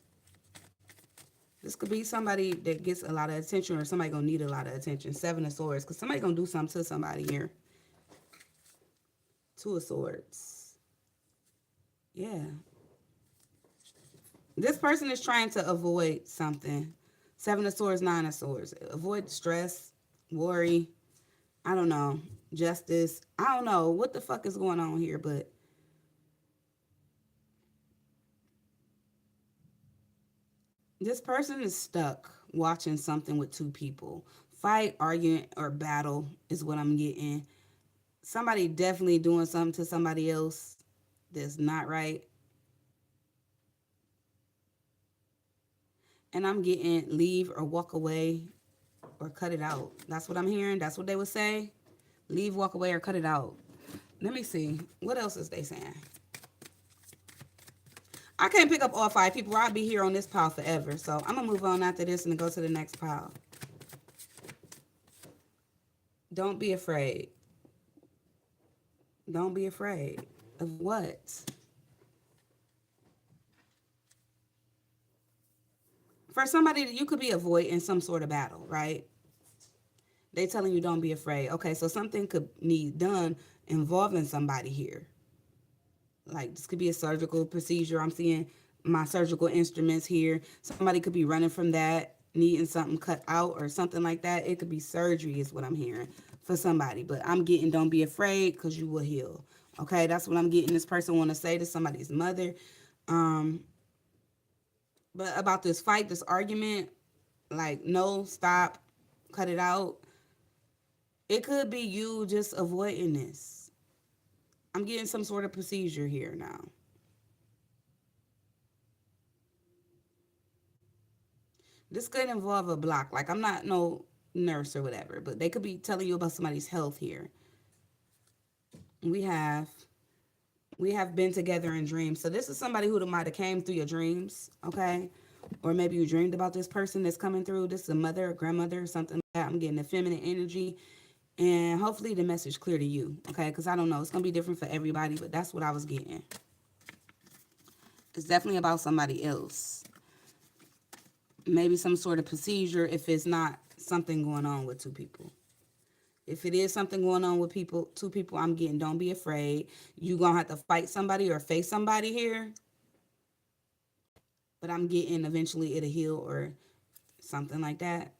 This could be somebody that gets a lot of attention, or somebody going to need a lot of attention. Seven of Swords. Because somebody going to do something to somebody here. Two of Swords. Yeah. This person is trying to avoid something. Seven of Swords, Nine of Swords. Avoid stress, worry. I don't know. Justice. I don't know what the fuck is going on here, but this person is stuck watching something with two people. Fight, argument, or battle is what I'm getting. Somebody definitely doing something to somebody else that's not right. And I'm getting leave or walk away or cut it out. That's what I'm hearing. That's what they would say. Leave, walk away, or cut it out. Let me see. What else is they saying? I can't pick up all five people. I'll be here on this pile forever. So I'm going to move on after this and go to the next pile. Don't be afraid. Don't be afraid. Of what? For somebody, you could be avoiding some sort of battle, right? They telling you don't be afraid. Okay, so something could need done involving somebody here. Like this could be a surgical procedure. I'm seeing my surgical instruments here. Somebody could be running from that, needing something cut out or something like that. It could be surgery is what I'm hearing for somebody. But I'm getting don't be afraid because you will heal. Okay, that's what I'm getting. This person want to say to somebody's mother. But about this fight, this argument, like no, stop, cut it out. It could be you just avoiding this. I'm getting some sort of procedure here now. This could involve a block. Like, I'm not no nurse or whatever, but they could be telling you about somebody's health here. We have been together in dreams. So this is somebody who might have came through your dreams, okay? Or maybe you dreamed about this person that's coming through. This is a mother, a grandmother, or something like that. I'm getting the feminine energy. And hopefully the message clear to you, okay? Because I don't know. It's going to be different for everybody, but that's what I was getting. It's definitely about somebody else. Maybe some sort of procedure if it's not something going on with two people. If it is something going on with two people, I'm getting don't be afraid. You're going to have to fight somebody or face somebody here. But I'm getting eventually it'll heal or something like that.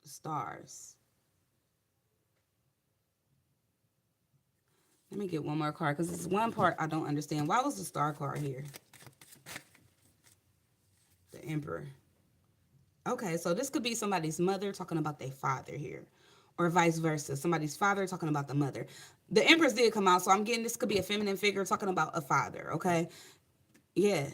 Stars. Let me get one more card because it's one part I don't understand. Why was the star card here? The Emperor. Okay, so this could be somebody's mother talking about their father here. Or vice versa. Somebody's father talking about the mother. The Empress did come out, so I'm getting this could be a feminine figure talking about a father, okay? Yeah.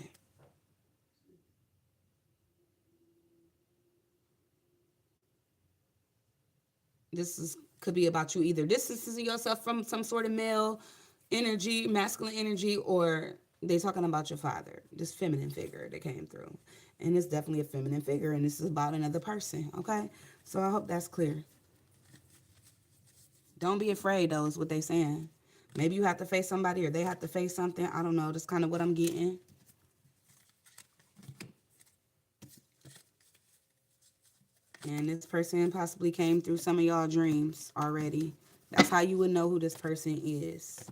Could be about you either distancing yourself from some sort of male energy, masculine energy, or they talking about your father, this feminine figure that came through. And it's definitely a feminine figure, and this is about another person, okay? So I hope that's clear. Don't be afraid, though, is what they saying. Maybe you have to face somebody or they have to face something. I don't know. That's kind of what I'm getting. And this person possibly came through some of y'all dreams already. That's how you would know who this person is.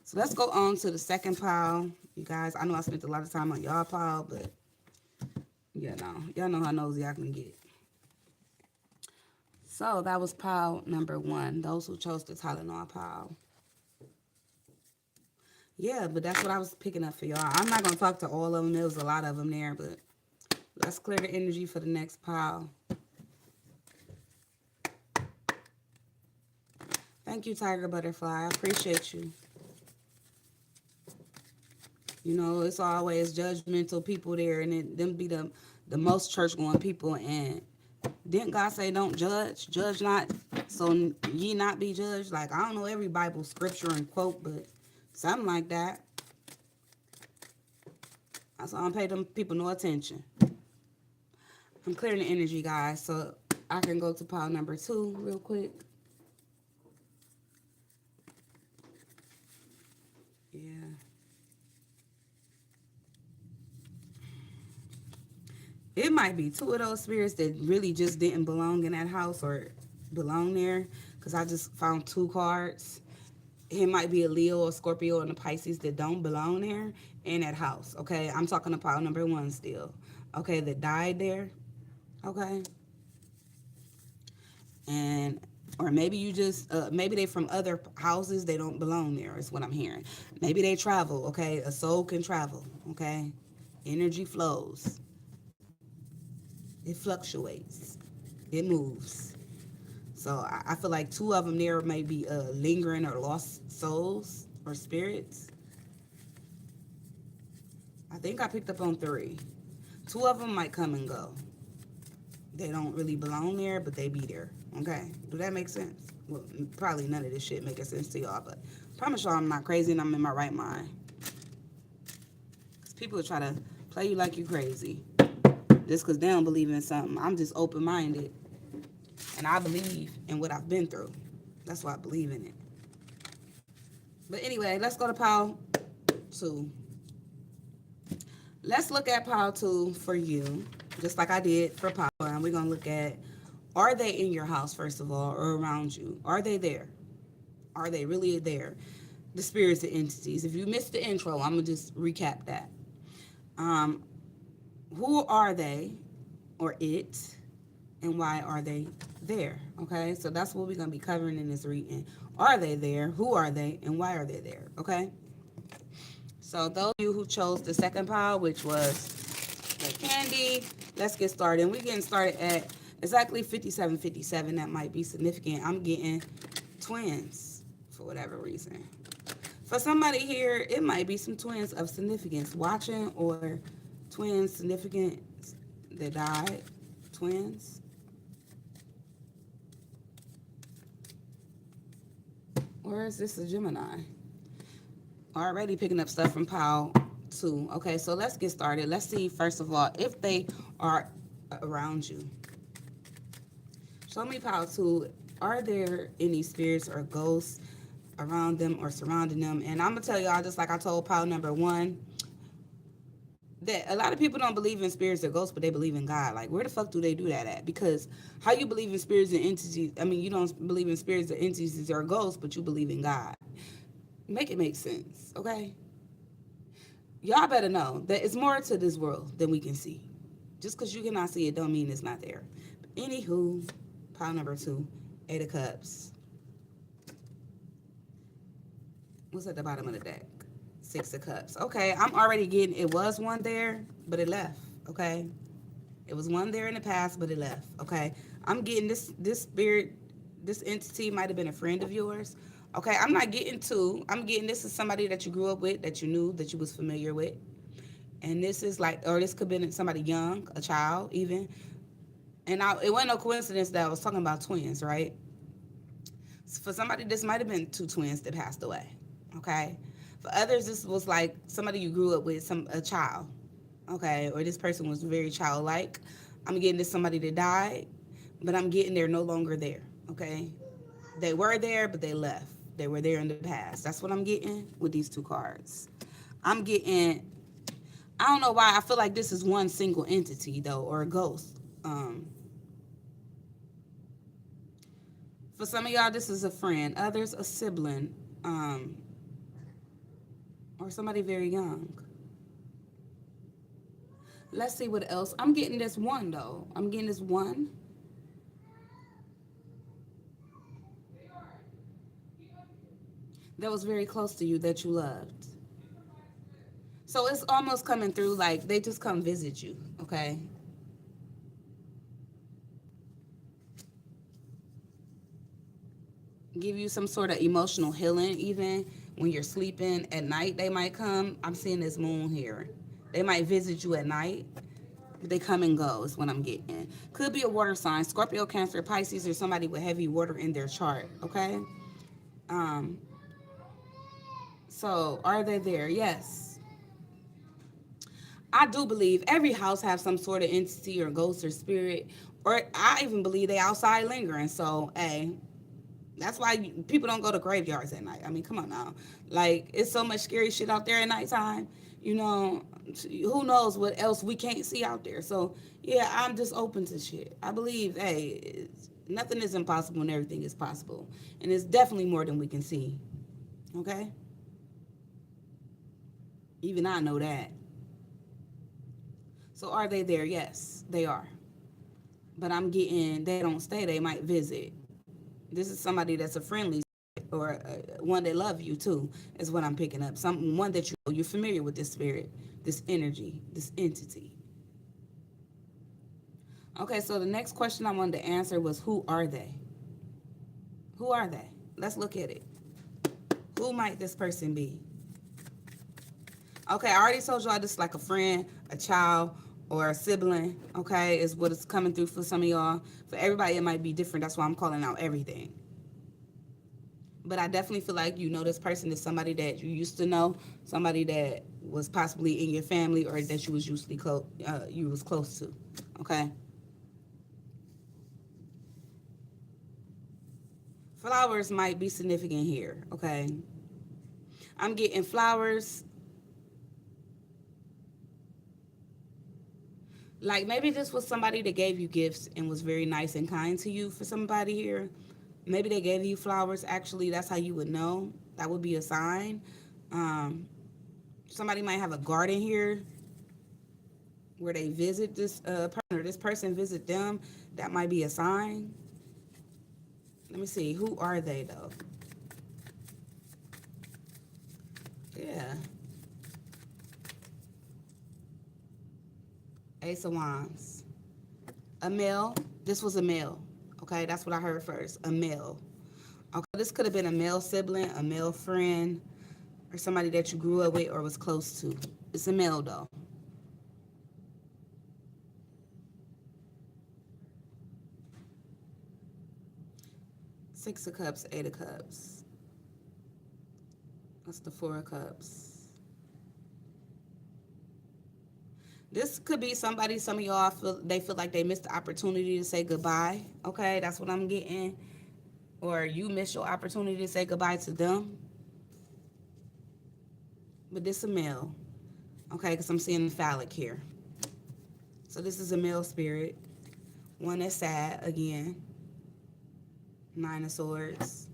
So let's go on to the second pile. You guys, I know I spent a lot of time on y'all pile, but y'all know how nosy I can get. So that was pile number 1. Those who chose the Tylenol pile. Yeah, but that's what I was picking up for y'all. I'm not going to talk to all of them. There was a lot of them there, but let's clear the energy for the next pile. Thank you, Tiger Butterfly. I appreciate you. You know, it's always judgmental people there, and them be the most church-going people. And didn't God say don't judge? Judge not, so ye not be judged? Like, I don't know every Bible scripture and quote, but something like that. So I don't pay them people no attention. I'm clearing the energy, guys, so I can go to pile number 2 real quick. Yeah. It might be 2 of those spirits that really just didn't belong in that house or belong there, because I just found 2 cards. It might be a Leo or Scorpio and a Pisces that don't belong there in that house. Okay, I'm talking to pile number 1 still. Okay, that died there. Okay. And or maybe you just maybe they from other houses, they don't belong there is what I'm hearing. Maybe they travel. Okay, a soul can travel. Okay, energy flows, it fluctuates, it moves. So I feel like 2 of them there may be lingering or lost souls or spirits. I think I picked up on 3. 2 of them might come and go. They don't really belong there, but they be there. Okay, do that make sense? Well, probably none of this shit making sense to y'all, but I promise y'all I'm not crazy and I'm in my right mind. Because people will try to play you like you crazy just because they don't believe in something. I'm just open-minded, and I believe in what I've been through. That's why I believe in it. But anyway, let's go to pile 2. Let's look at pile 2 for you, just like I did for pile 1. We're going to look at, are they in your house, first of all, or around you? Are they there? Are they really there? The spirits and entities. If you missed the intro, I'm going to just recap that. Who are they, or it, and why are they there? Okay, so that's what we're going to be covering in this reading. Are they there? Who are they? And why are they there? Okay, so those of you who chose the second pile, which was the candy, let's get started. And we're getting started at exactly 57:57. That might be significant. I'm getting twins for whatever reason. For somebody here, it might be some twins of significance watching, or twins significant that died. Twins. Or is this a Gemini? Already picking up stuff from pile 2. Okay, so let's get started. Let's see, first of all, if they are around you. Show me pile 2. Are there any spirits or ghosts around them or surrounding them? And I'm going to tell y'all, just like I told pile number 1, that a lot of people don't believe in spirits or ghosts, but they believe in God. Like, where the fuck do they do that at? Because how you believe in spirits and entities, I mean, you don't believe in spirits or entities or ghosts, but you believe in God. Make it make sense, okay? Y'all better know that it's more to this world than we can see. Just because you cannot see it don't mean it's not there. But anywho, pile number 2, 8 of Cups. What's at the bottom of the deck? 6 of Cups. Okay, I'm already getting, it was one there, but it left, okay? It was one there in the past, but it left, okay? I'm getting this spirit, this entity might have been a friend of yours. Okay, I'm not getting 2. I'm getting, this is somebody that you grew up with, that you knew, that you was familiar with. And this is like, or this could have been somebody young, a child even. And it wasn't no coincidence that I was talking about twins, right? So for somebody, this might have been 2 twins that passed away, okay? For others, this was like somebody you grew up with, a child, okay? Or this person was very childlike. I'm getting this somebody that died, but I'm getting they're no longer there, okay? They were there, but they left. They were there in the past. That's what I'm getting with these two cards. I'm getting, I don't know why I feel like this is one single entity though, or a ghost. For some of y'all, this is a friend. Others, a sibling, or somebody very young. Let's see what else. I'm getting this one though. I'm getting this one. That was very close to you, that you loved. So it's almost coming through like they just come visit you, okay? Give you some sort of emotional healing. Even when you're sleeping at night, they might come. I'm seeing this moon here. They might visit you at night. They come and go is what I'm getting. Could be a water sign, Scorpio, Cancer, Pisces, or somebody with heavy water in their chart, okay? Um, so are they there? Yes. I do believe every house has some sort of entity or ghost or spirit, or I even believe they outside lingering. So, hey, that's why people don't go to graveyards at night. I mean, come on now. Like, it's so much scary shit out there at nighttime. You know, who knows what else we can't see out there. So, yeah, I'm just open to shit. I believe, hey, nothing is impossible and everything is possible. And it's definitely more than we can see. Okay? Even I know that. So, are they there? Yes, they are. But I'm getting, they don't stay, they might visit. This is somebody that's a friendly or one that love you too, is what I'm picking up. One that you're familiar with, this spirit, this energy, this entity. Okay, so the next question I wanted to answer was, who are they? Who are they? Let's look at it. Who might this person be? Okay, I already told y'all this is like a friend, a child, or a sibling, okay, is what is coming through for some of y'all. For everybody, it might be different. That's why I'm calling out everything. But I definitely feel like you know this person is somebody that you used to know, somebody that was possibly in your family or that you was usually close to, okay? Flowers might be significant here, okay? I'm getting flowers. Like maybe this was somebody that gave you gifts and was very nice and kind to you. For somebody here, maybe they gave you flowers. Actually, that's how you would know. That would be a sign. Somebody might have a garden here where they visit this person or this person visit them. That might be a sign. Let me see. Who are they though? Yeah. Ace of Wands. A male. This was a male. Okay, that's what I heard first. A male. Okay, this could have been a male sibling, a male friend, or somebody that you grew up with or was close to. It's a male though. Six of Cups, Eight of Cups. That's the Four of Cups. This could be somebody, some of y'all feel like they missed the opportunity to say goodbye. Okay, that's what I'm getting. Or you missed your opportunity to say goodbye to them. But this is a male. Okay, because I'm seeing phallic here. So this is a male spirit. One that's sad again. Nine of Swords.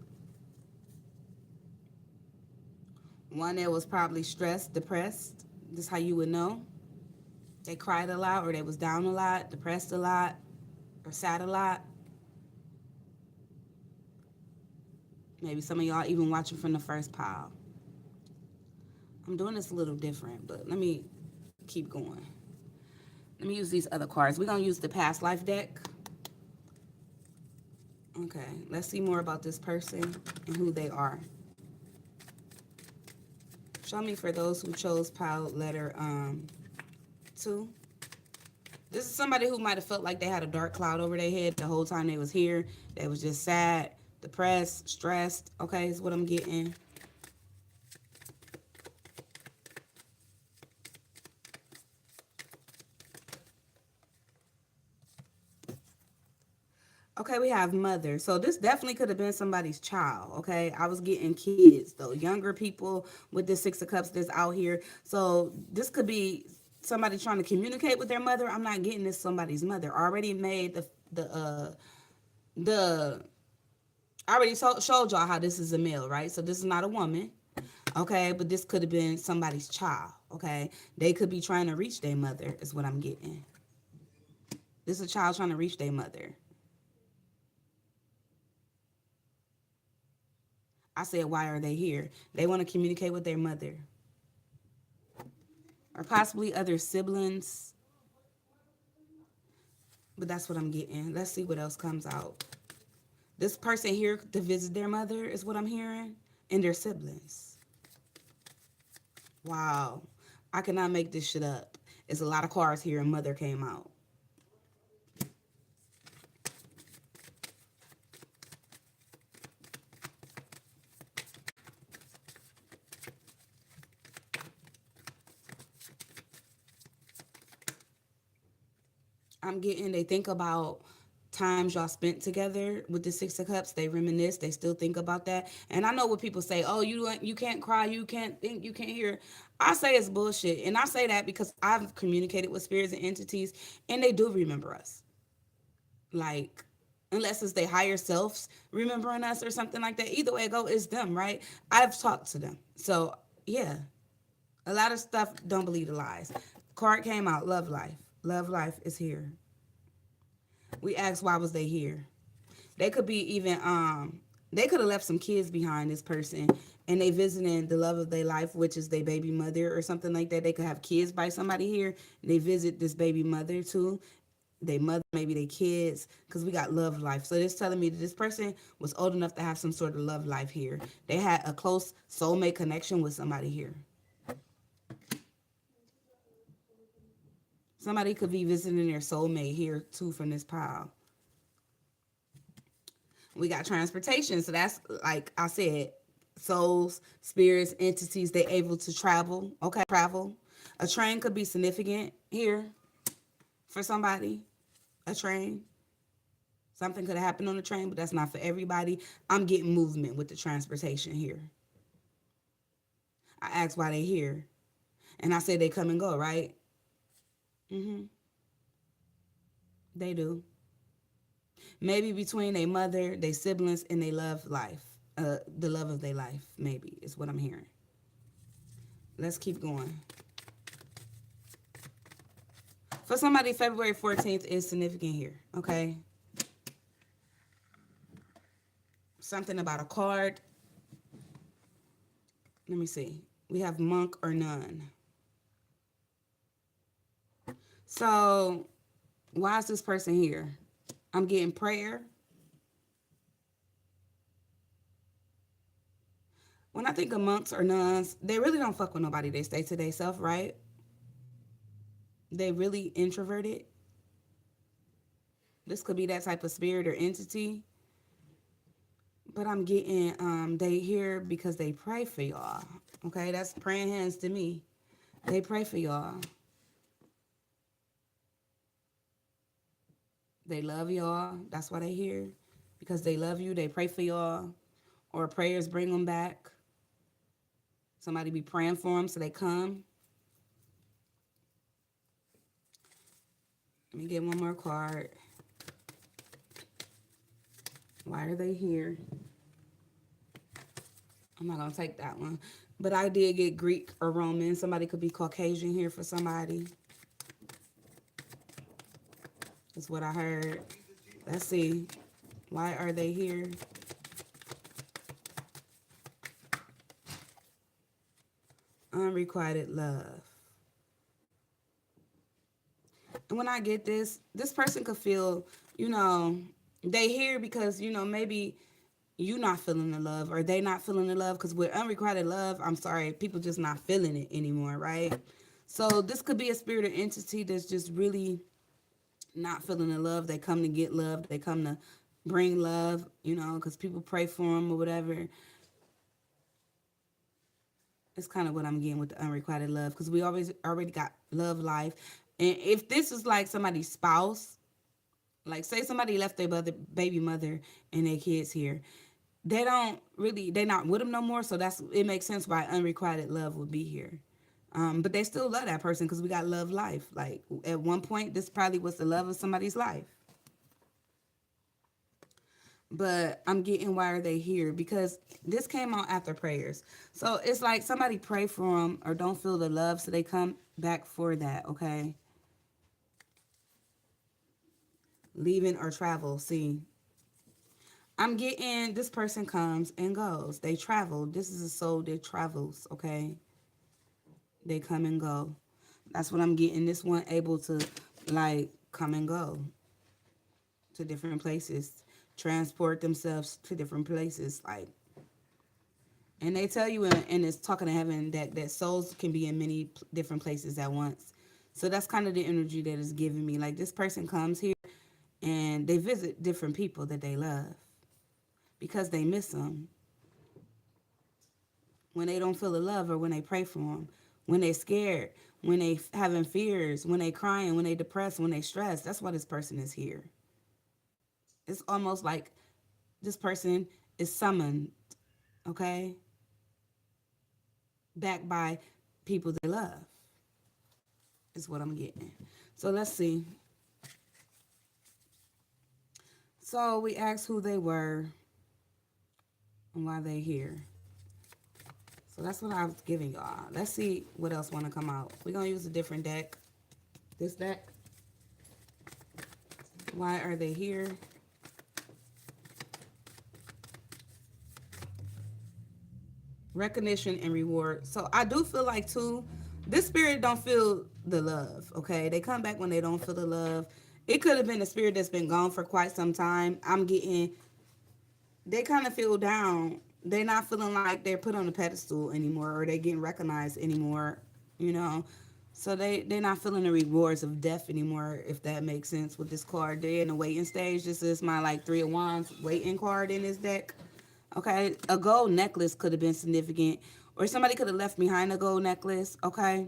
One that was probably stressed, depressed. This is how you would know. They cried a lot, or they was down a lot, depressed a lot, or sad a lot. Maybe some of y'all even watching from the first pile. I'm doing this a little different, but let me keep going. Let me use these other cards. We're going to use the past life deck. Okay, let's see more about this person and who they are. Show me for those who chose pile letter 2. This is somebody who might have felt like they had a dark cloud over their head the whole time they was here. They was just sad, depressed, stressed. Okay, is what I'm getting. Okay, we have mother. So this definitely could have been somebody's child. Okay, I was getting kids though, younger people with this Six of Cups that's out here. So this could be somebody trying to communicate with their mother. I'm not getting this somebody's mother. I already made the I already showed y'all how this is a male, right? So this is not a woman. Okay, but this could have been somebody's child. Okay, they could be trying to reach their mother. Is what I'm getting. This is a child trying to reach their mother. I said, why are they here? They want to communicate with their mother or possibly other siblings, but that's what I'm getting. Let's see what else comes out. This person here to visit their mother is what I'm hearing, and their siblings. Wow. I cannot make this shit up. It's a lot of cards here, and mother came out. I'm getting, they think about times y'all spent together with the Six of Cups. They reminisce. They still think about that. And I know what people say. Oh, you can't cry. You can't think. You can't hear. I say it's bullshit, and I say that because I've communicated with spirits and entities, and they do remember us. Like, unless it's their higher selves remembering us or something like that. Either way it go, it's them, right? I've talked to them, so yeah. A lot of stuff. Don't believe the lies. Card came out. Love life. Love life is here. We asked why was they here. They could be even they could have left some kids behind, this person, and they visiting the love of their life, which is their baby mother or something like that. They could have kids by somebody here. They visit this baby mother too. They mother, maybe they kids, because we got love life. So it's telling me that this person was old enough to have some sort of love life here. They had a close soulmate connection with somebody here. Somebody could be visiting their soulmate here too from this pile. We got transportation. So that's, like I said, souls, spirits, entities, they able to travel. Okay, travel. A train could be significant here for somebody. A train. Something could have happened on the train, but that's not for everybody. I'm getting movement with the transportation here. I asked why they here. And I said they come and go, right? Mm-hmm. They do. Maybe between their mother, their siblings, and they love life. The love of their life, maybe, is what I'm hearing. Let's keep going. For somebody, February 14th is significant here, okay? Something about a card. Let me see. We have monk or nun. So, why is this person here? I'm getting prayer. When I think of monks or nuns, they really don't fuck with nobody. They stay to themselves, right? They really introverted. This could be that type of spirit or entity. But I'm getting they here because they pray for y'all. Okay, that's praying hands to me. They pray for y'all. They love y'all. That's why they here. Because they love you. They pray for y'all. Or prayers bring them back. Somebody be praying for them so they come. Let me get one more card. Why are they here? I'm not going to take that one. But I did get Greek or Roman. Somebody could be Caucasian here for somebody. That's what I heard. Let's see. Why are they here? Unrequited love. And when I get this person could feel, they here because, maybe you not feeling the love or they not feeling the love. Because with unrequited love, I'm sorry, people just not feeling it anymore, right? So this could be a spirit or entity that's just really not feeling the love. They come to get love. They come to bring love, because people pray for them or whatever. It's kind of what I'm getting with the unrequited love, because we already got love life. And if this is like somebody's spouse, Like, say somebody left their baby mother and their kids here. They don't really, they're not with them no more. So it makes sense why unrequited love would be here. But they still love that person because we got love life. Like, at one point, this probably was the love of somebody's life. But I'm getting why are they here, because this came out after prayers. So it's like somebody pray for them or don't feel the love, so they come back for that, okay? Leaving or travel. See, I'm getting this person comes and goes. They travel. This is a soul that travels, okay? They come and go. That's what I'm getting. This one able to like come and go to different places, transport themselves to different places, like. And they tell you in this talking to heaven that souls can be in many different places at once. So that's kind of the energy that is giving me. Like, this person comes here and they visit different people that they love because they miss them. When they don't feel the love, or when they pray for them, when they scared, when they having fears, when they crying, when they depressed, when they stressed, that's why this person is here. It's almost like this person is summoned, okay, back by people they love, is what I'm getting. So let's see. So we asked who they were and why they here. So that's what I was giving y'all. Let's see what else want to come out. We're going to use a different deck. This deck. Why are they here? Recognition and reward. So I do feel like, too, this spirit don't feel the love, okay? They come back when they don't feel the love. It could have been a spirit that's been gone for quite some time. I'm getting, they kind of feel down. They're not feeling like they're put on a pedestal anymore, or they're getting recognized anymore, you know? So they're not feeling the rewards of death anymore, if that makes sense with this card. They're in the waiting stage. This is my, like, Three of Wands waiting card in this deck. Okay, a gold necklace could have been significant, or somebody could have left behind a gold necklace, okay?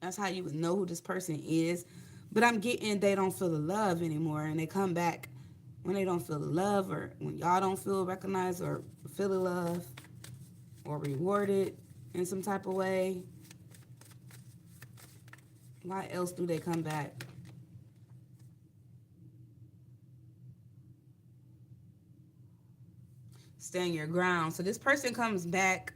That's how you would know who this person is. But I'm getting they don't feel the love anymore, and they come back when they don't feel the love, or when y'all don't feel recognized or feel the love or rewarded in some type of way. Why else do they come back? Stand your ground. So this person comes back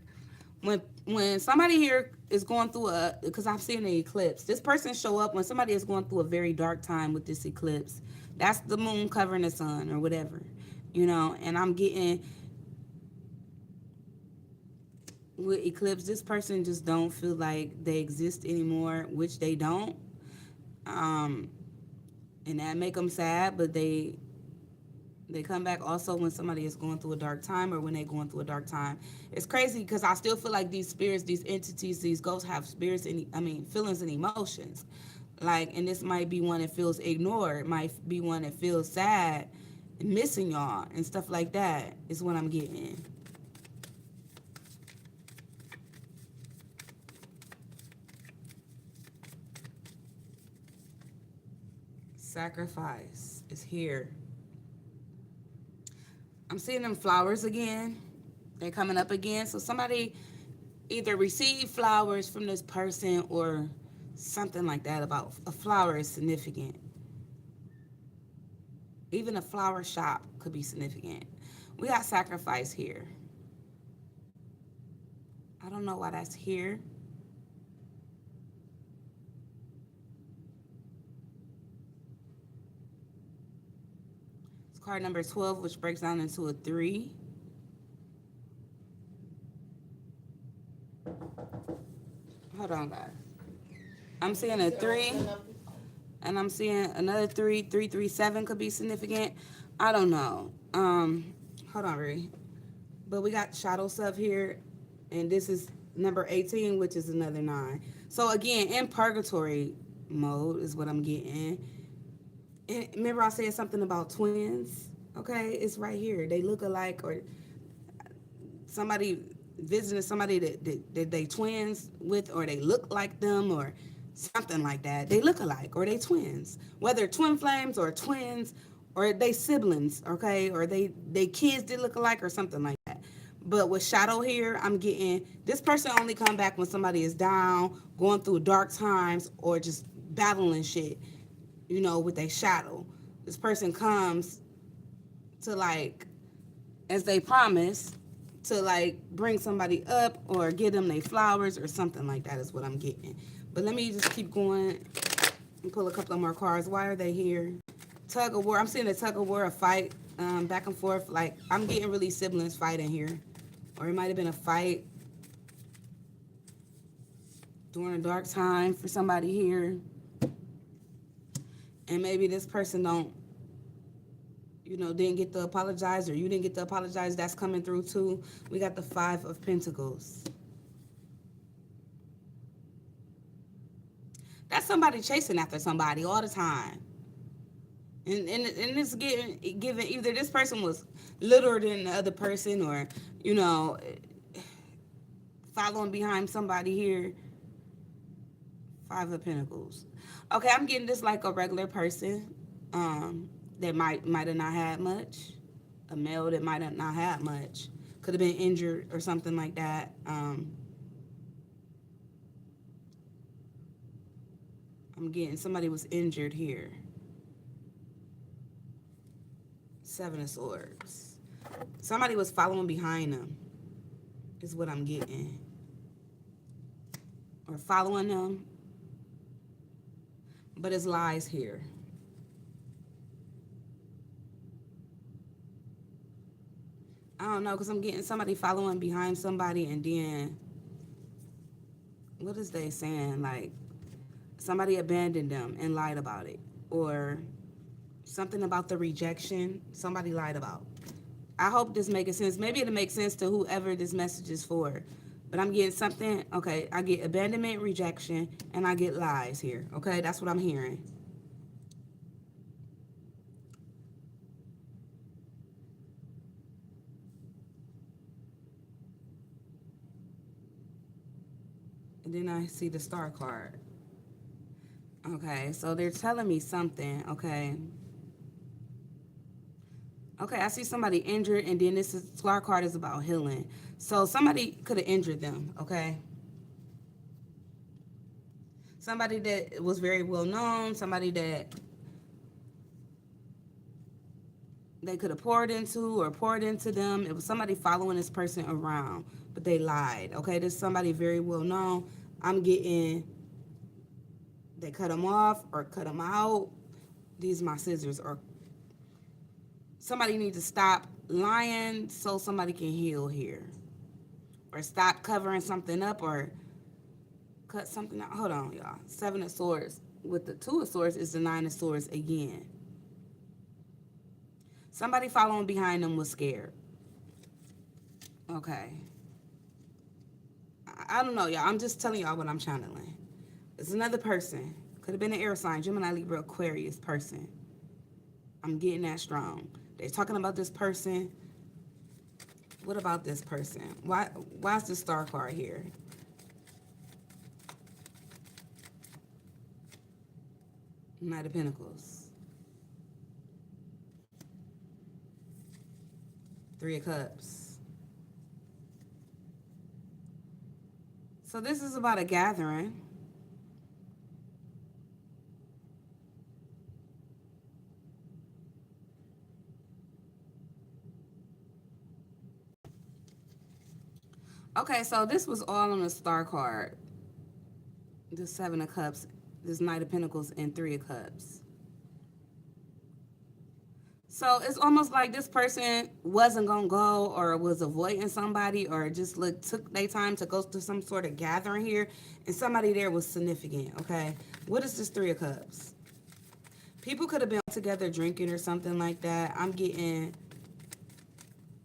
when somebody here is going through because I've seen the eclipse. This person show up when somebody is going through a very dark time with this eclipse. That's the moon covering the sun or whatever, you know. And I'm getting with eclipse, this person just don't feel like they exist anymore, which they don't. Um, and that make them sad, but they come back also when somebody is going through a dark time, or when they're going through a dark time. It's crazy because I still feel like these spirits, these entities, these ghosts have spirits and feelings and emotions. Like, and this might be one that feels ignored, might be one that feels sad, missing y'all and stuff like that is what I'm getting. Sacrifice is here. I'm seeing them flowers again. They're coming up again. So somebody either received flowers from this person or something like that. About a flower is significant. Even a flower shop could be significant. We got sacrifice here. I don't know why that's here. It's card number 12, which breaks down into a 3. Hold on, guys. I'm seeing a 3, and I'm seeing another 3. 337 could be significant. I don't know. Hold on, Ree. But we got shadow stuff here, and this is number 18, which is another 9. So again, in purgatory mode is what I'm getting. And remember, I said something about twins. Okay, it's right here. They look alike, or somebody visiting somebody that they twins with, or they look like them, or something like that. They look alike, or they twins, whether twin flames or twins, or they siblings, okay, or they kids did look alike or something like that. But with shadow here, I'm getting this person only come back when somebody is down, going through dark times, or just battling shit, with a shadow. This person comes to, like, as they promise, to like bring somebody up or give them their flowers or something like that is what I'm getting. But let me just keep going and pull a couple of more cards. Why are they here? Tug of war. I'm seeing a tug of war, a fight, back and forth. Like, I'm getting really siblings fighting here. Or it might have been a fight during a dark time for somebody here. And maybe this person didn't get to apologize, or you didn't get to apologize. That's coming through too. We got the 5 of Pentacles. That's somebody chasing after somebody all the time. And it's given either this person was littler than the other person, or, following behind somebody here. 5 of Pentacles. Okay, I'm getting this like a regular person that might have not had much. A male that might have not had much. Could have been injured or something like that. I'm getting somebody was injured here. 7 of Swords. Somebody was following behind them is what I'm getting. Or following them. But it's lies here. I don't know, because I'm getting somebody following behind somebody, and then, what is they saying? Like, somebody abandoned them and lied about it. Or something about the rejection somebody lied about. I hope this makes sense. Maybe it'll make sense to whoever this message is for. But I'm getting something. Okay, I get abandonment, rejection, and I get lies here. Okay, that's what I'm hearing. And then I see the Star card. Okay, so they're telling me something. Okay, I see somebody injured, and then this Star card is about healing. So somebody could have injured them. Okay. Somebody that was very well known, somebody that they could have poured into or poured into them. It was somebody following this person around, but they lied. Okay, this is somebody very well known. I'm getting, they cut them off or cut them out. These are my scissors. Or somebody needs to stop lying so somebody can heal here. Or stop covering something up or cut something out. Hold on, y'all. 7 of Swords. With the 2 of Swords is the 9 of Swords again. Somebody following behind them was scared. Okay. I don't know, y'all. I'm just telling y'all what I'm channeling. It's another person. Could have been an air sign, Gemini, Libra, Aquarius person. I'm getting that strong. They're talking about this person. What about this person? Why is the Star card here? Knight of Pentacles. 3 of Cups. So this is about a gathering. Okay, so this was all on the Star card. The 7 of Cups, this Knight of Pentacles, and 3 of Cups. So it's almost like this person wasn't going to go, or was avoiding somebody, or just took their time to go to some sort of gathering here, and somebody there was significant, okay? What is this 3 of Cups? People could have been together drinking or something like that. I'm getting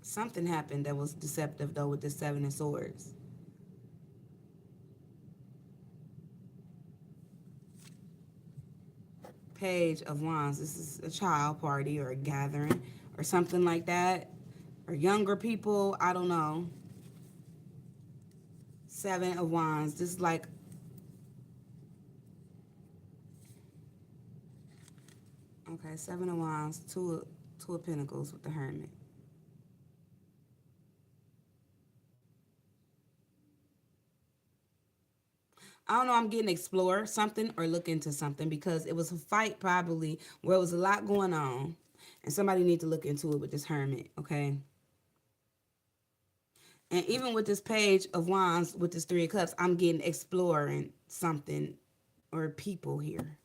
something happened that was deceptive, though, with the 7 of Swords. Page of Wands. This is a child party or a gathering or something like that. Or younger people. I don't know. 7 of Wands. This is like Okay, Seven of Wands, Two of Pentacles with the Hermit. I don't know, I'm getting explore something or look into something because it was a fight probably where it was a lot going on. And somebody need to look into it with this Hermit, okay? And even with this Page of Wands with this Three of Cups, I'm getting exploring something or people here.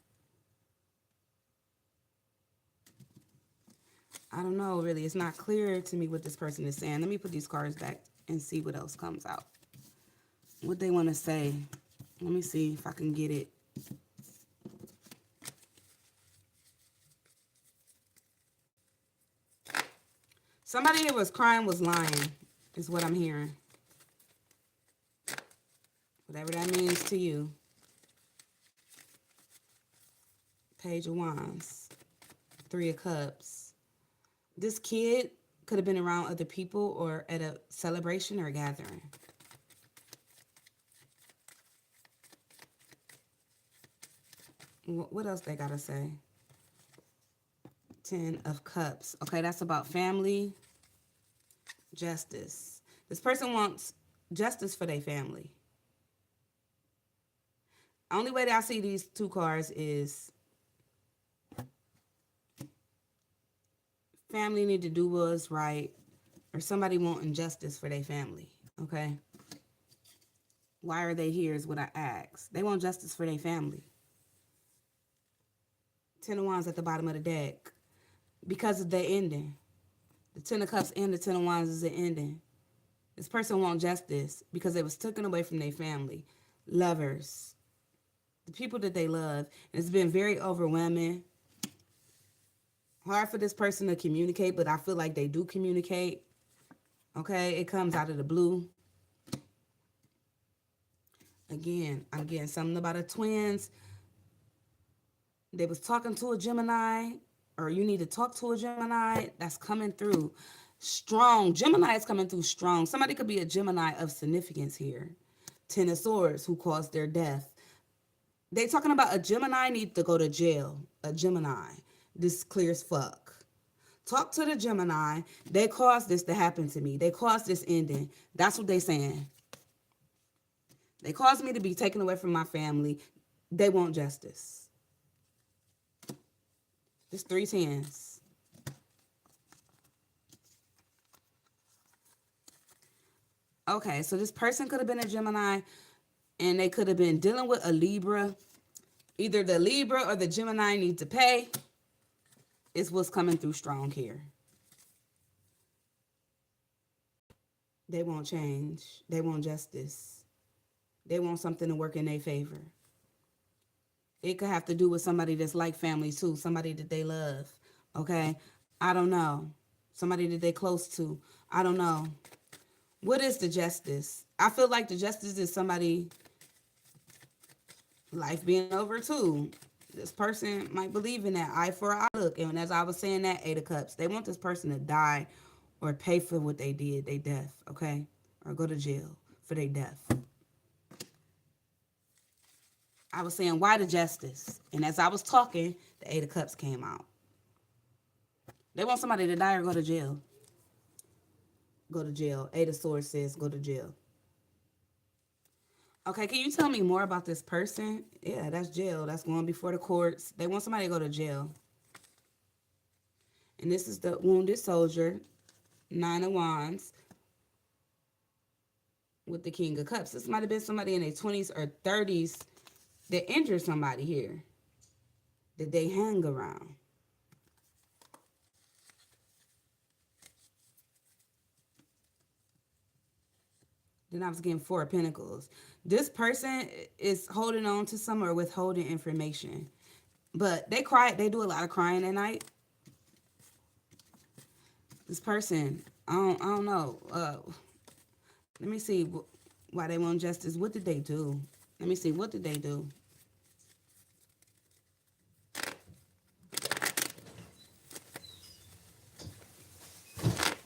I don't know, really. It's not clear to me what this person is saying. Let me put these cards back and see what else comes out. What they want to say. Let me see if I can get it. Somebody that was crying was lying, is what I'm hearing. Whatever that means to you. Page of Wands. Three of Cups. This kid could have been around other people or at a celebration or a gathering. What else they gotta say? Ten of Cups. Okay, that's about family. Justice. This person wants justice for their family. Only way that I see these two cards is family need to do what's right, or somebody wanting justice for their family, okay? Why are they here is what I ask. They want justice for their family. Ten of Wands at the bottom of the deck. Because of the ending. The Ten of Cups and the Ten of Wands is the ending. This person wants justice because it was taken away from their family. Lovers. The people that they love. And it's been very overwhelming. Hard for this person to communicate, but I feel like they do communicate. Okay, it comes out of the blue. Again, I'm getting something about a twins. They was talking to a Gemini, or you need to talk to a Gemini. That's coming through strong. Gemini is coming through strong. Somebody could be a Gemini of significance here. Ten of Swords who caused their death. They talking about a Gemini need to go to jail. A Gemini. This clear as fuck. Talk to the Gemini. They caused this to happen to me. They caused this ending. That's what they saying. They caused me to be taken away from my family. They want justice. It's 3 tens. Okay, so this person could have been a Gemini, and they could have been dealing with a Libra. Either the Libra or the Gemini need to pay. Is what's coming through strong here. They want change. They want justice. They want something to work in their favor. It could have to do with somebody that's like family too. Somebody that they love. Okay? I don't know. Somebody that they close to. I don't know. What is the justice? I feel like the justice is somebody life being over too. This person might believe in that eye for eye look. And as I was saying that, 8 of Cups, they want this person to die or pay for what they did, their death, okay? Or go to jail for their death. I was saying, why the justice? And as I was talking, the 8 of Cups came out. They want somebody to die or go to jail. Go to jail. 8 of Swords says go to jail. Okay, can you tell me more about this person? Yeah, that's jail. That's going before the courts. They want somebody to go to jail. And this is the wounded soldier, 9 of Wands, with the King of Cups. This might have been somebody in their 20s or 30s that injured somebody here that they hang around. Then I was getting 4 of Pentacles. This person is holding on to some or withholding information. But they cry. They do a lot of crying at night. This person, I don't know. Let me see why they want justice. What did they do? Let me see. What did they do?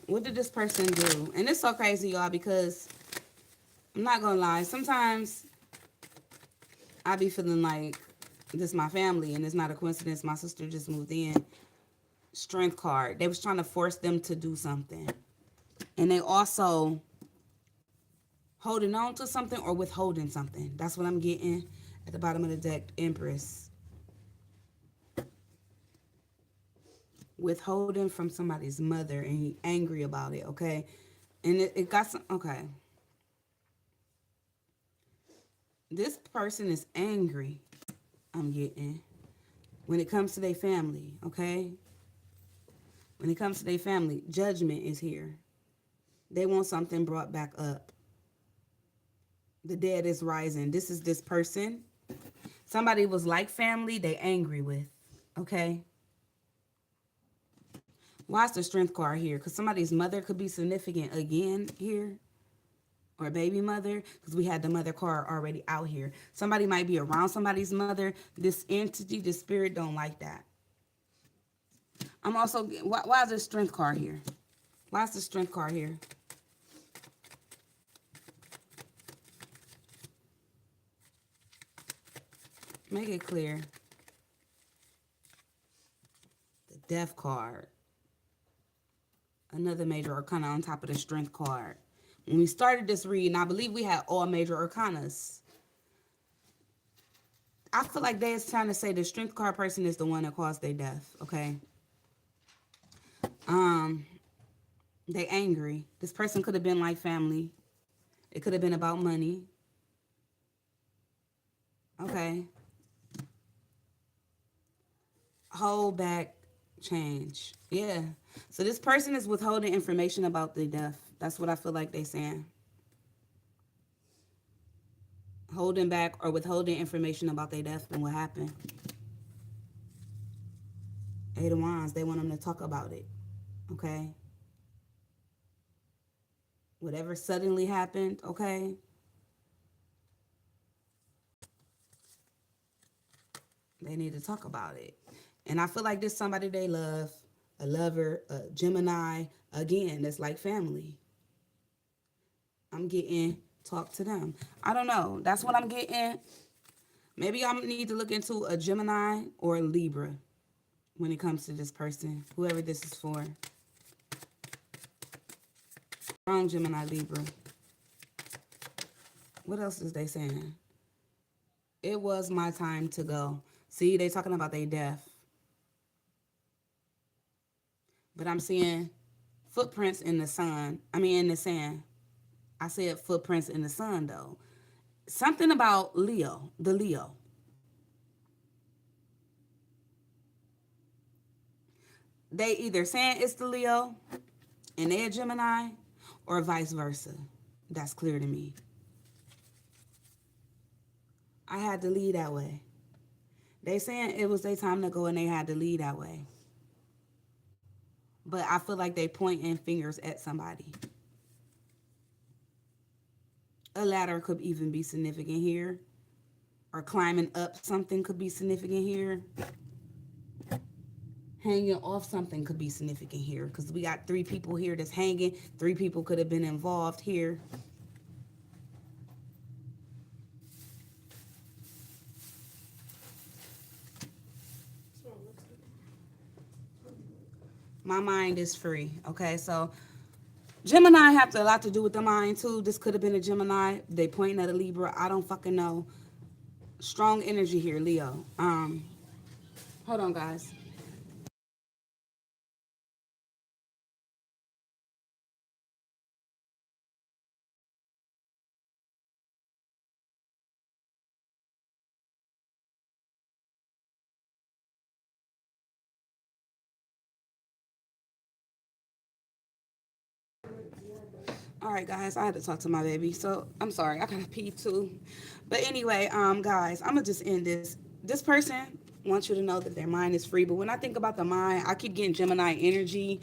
What did this person do? And it's so crazy, y'all, because I'm not gonna lie. Sometimes I be feeling like This is my family, and it's not a coincidence. My sister just moved in. Strength card. They was trying to force them to do something. And they also holding on to something or withholding something. That's what I'm getting at the bottom of the deck, Empress. Withholding from somebody's mother, and he angry about it, okay? And it got some, okay. This person is angry, I'm getting, when it comes to their family, okay? When it comes to their family, judgment is here. They want something brought back up. The dead is rising. This is this person. Somebody was like family, they angry with, okay? Why is the strength card here? Because somebody's mother could be significant again here. Or baby mother, because we had the mother card already out here. Somebody might be around somebody's mother. This entity, this spirit don't like that. I'm also, why is the strength card here? Why is the strength card here? Make it clear. The death card. Another major arcana on top of the strength card. When we started this reading, I believe we had all major arcanas. I feel like they're trying to say the strength card person is the one that caused their death, okay? They angry. This person could have been like family. It could have been about money. Okay. Hold back, change. Yeah. So this person is withholding information about the death. That's what I feel like they're saying. Holding back or withholding information about their death and what happened. Eight of Wands, they want them to talk about it. Okay? Whatever suddenly happened, okay? They need to talk about it. And I feel like this somebody they love, a lover, a Gemini, again, that's like family. I'm getting talk to them. I don't know. That's what I'm getting. Maybe I need to look into a Gemini or a Libra when it comes to this person, whoever this is for. Strong Gemini, Libra. What else is they saying? It was my time to go. See, they talking about their death. But I'm seeing footprints in the sun. In the sand. I said footprints in the sun, though. Something about Leo, the Leo. They either saying it's the Leo and they're Gemini or vice versa. That's clear to me. I had to lead that way. They saying it was their time to go and they had to lead that way. But I feel like they pointing fingers at somebody. A ladder could even be significant here. Or climbing up something could be significant here. Hanging off something could be significant here. Because we got 3 people here that's hanging. 3 people could have been involved here. My mind is free. Okay, so Gemini have a lot to do with the mind too. This could have been a Gemini. They pointing at a Libra. I don't fucking know. Strong energy here, Leo. Hold on, guys. All right, guys, I had to talk to my baby, so I'm sorry. I gotta pee too. But anyway, guys, I'm gonna just end this. This person wants you to know that their mind is free. But when I think about the mind, I keep getting Gemini energy.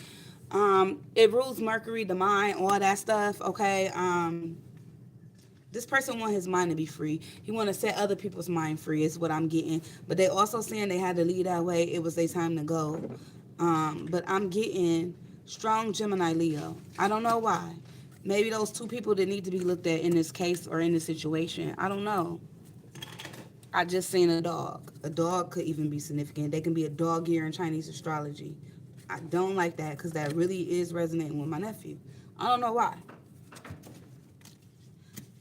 It rules Mercury, the mind, all that stuff. Okay. This person want his mind to be free. He want to set other people's mind free. Is what I'm getting. But they also saying they had to lead that way. It was their time to go. But I'm getting strong Gemini Leo. I don't know why. Maybe those 2 people that need to be looked at in this case or in this situation. I don't know. I just seen a dog. A dog could even be significant. They can be a dog year in Chinese astrology. I don't like that because that really is resonating with my nephew. I don't know why,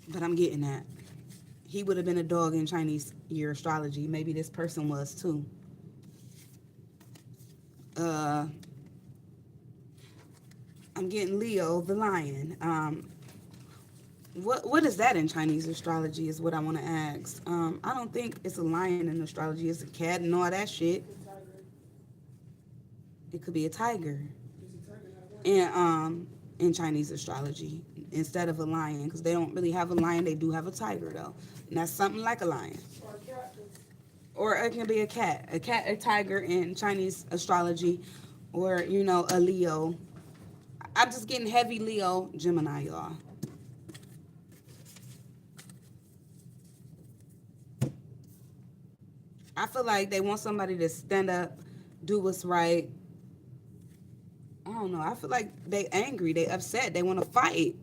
but I'm getting that. He would have been a dog in Chinese year astrology. Maybe this person was too. Uh, I'm getting Leo, the lion. What is that in Chinese astrology is what I want to ask. I don't think it's a lion in astrology. It's a cat and all that shit. It could be a tiger. And in Chinese astrology instead of a lion, because they don't really have a lion. They do have a tiger though, and that's something like a lion. Or it can be a cat, a tiger in Chinese astrology, or a Leo. I'm just getting heavy Leo, Gemini, y'all. I feel like they want somebody to stand up, do what's right. I don't know. I feel like they angry, they upset, they want to fight.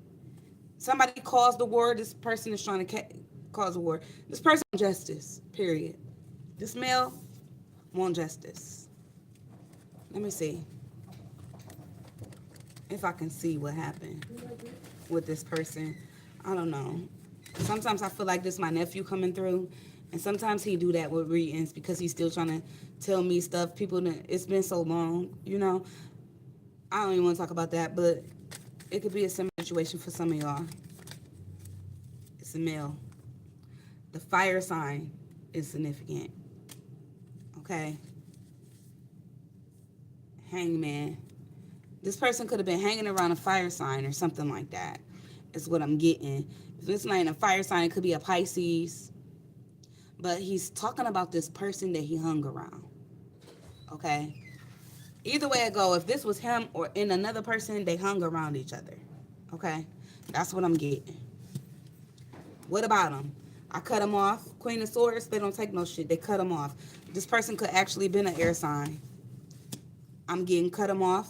Somebody caused the war. This person is trying to cause a war. This person wants justice. Period. This male wants justice. Let me see if I can see what happened with this person. I don't know. Sometimes I feel like this my nephew coming through, and sometimes he do that with readings because he's still trying to tell me stuff. It's been so long. I don't even want to talk about that, but it could be a similar situation for some of y'all. It's a male. The fire sign is significant. Okay. Hangman. This person could have been hanging around a fire sign or something like that. Is what I'm getting. If it's not a fire sign, it could be a Pisces. But he's talking about this person that he hung around. Okay. Either way it go, if this was him or in another person, they hung around each other. Okay. That's what I'm getting. What about him? I cut him off. Queen of Swords, they don't take no shit. They cut him off. This person could actually been an air sign. I'm getting cut him off.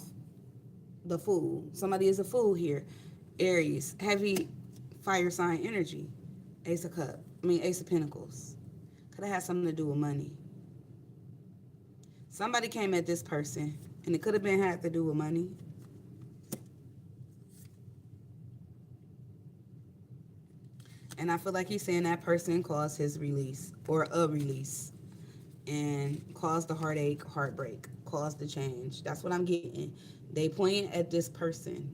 The Fool. Somebody is a fool here. Aries. Heavy fire sign energy. Ace of Pentacles. Could have had something to do with money. Somebody came at this person, and it could have been had to do with money. And I feel like he's saying that person caused his release or a release and caused the heartache, heartbreak, caused the change. That's what I'm getting. They point at this person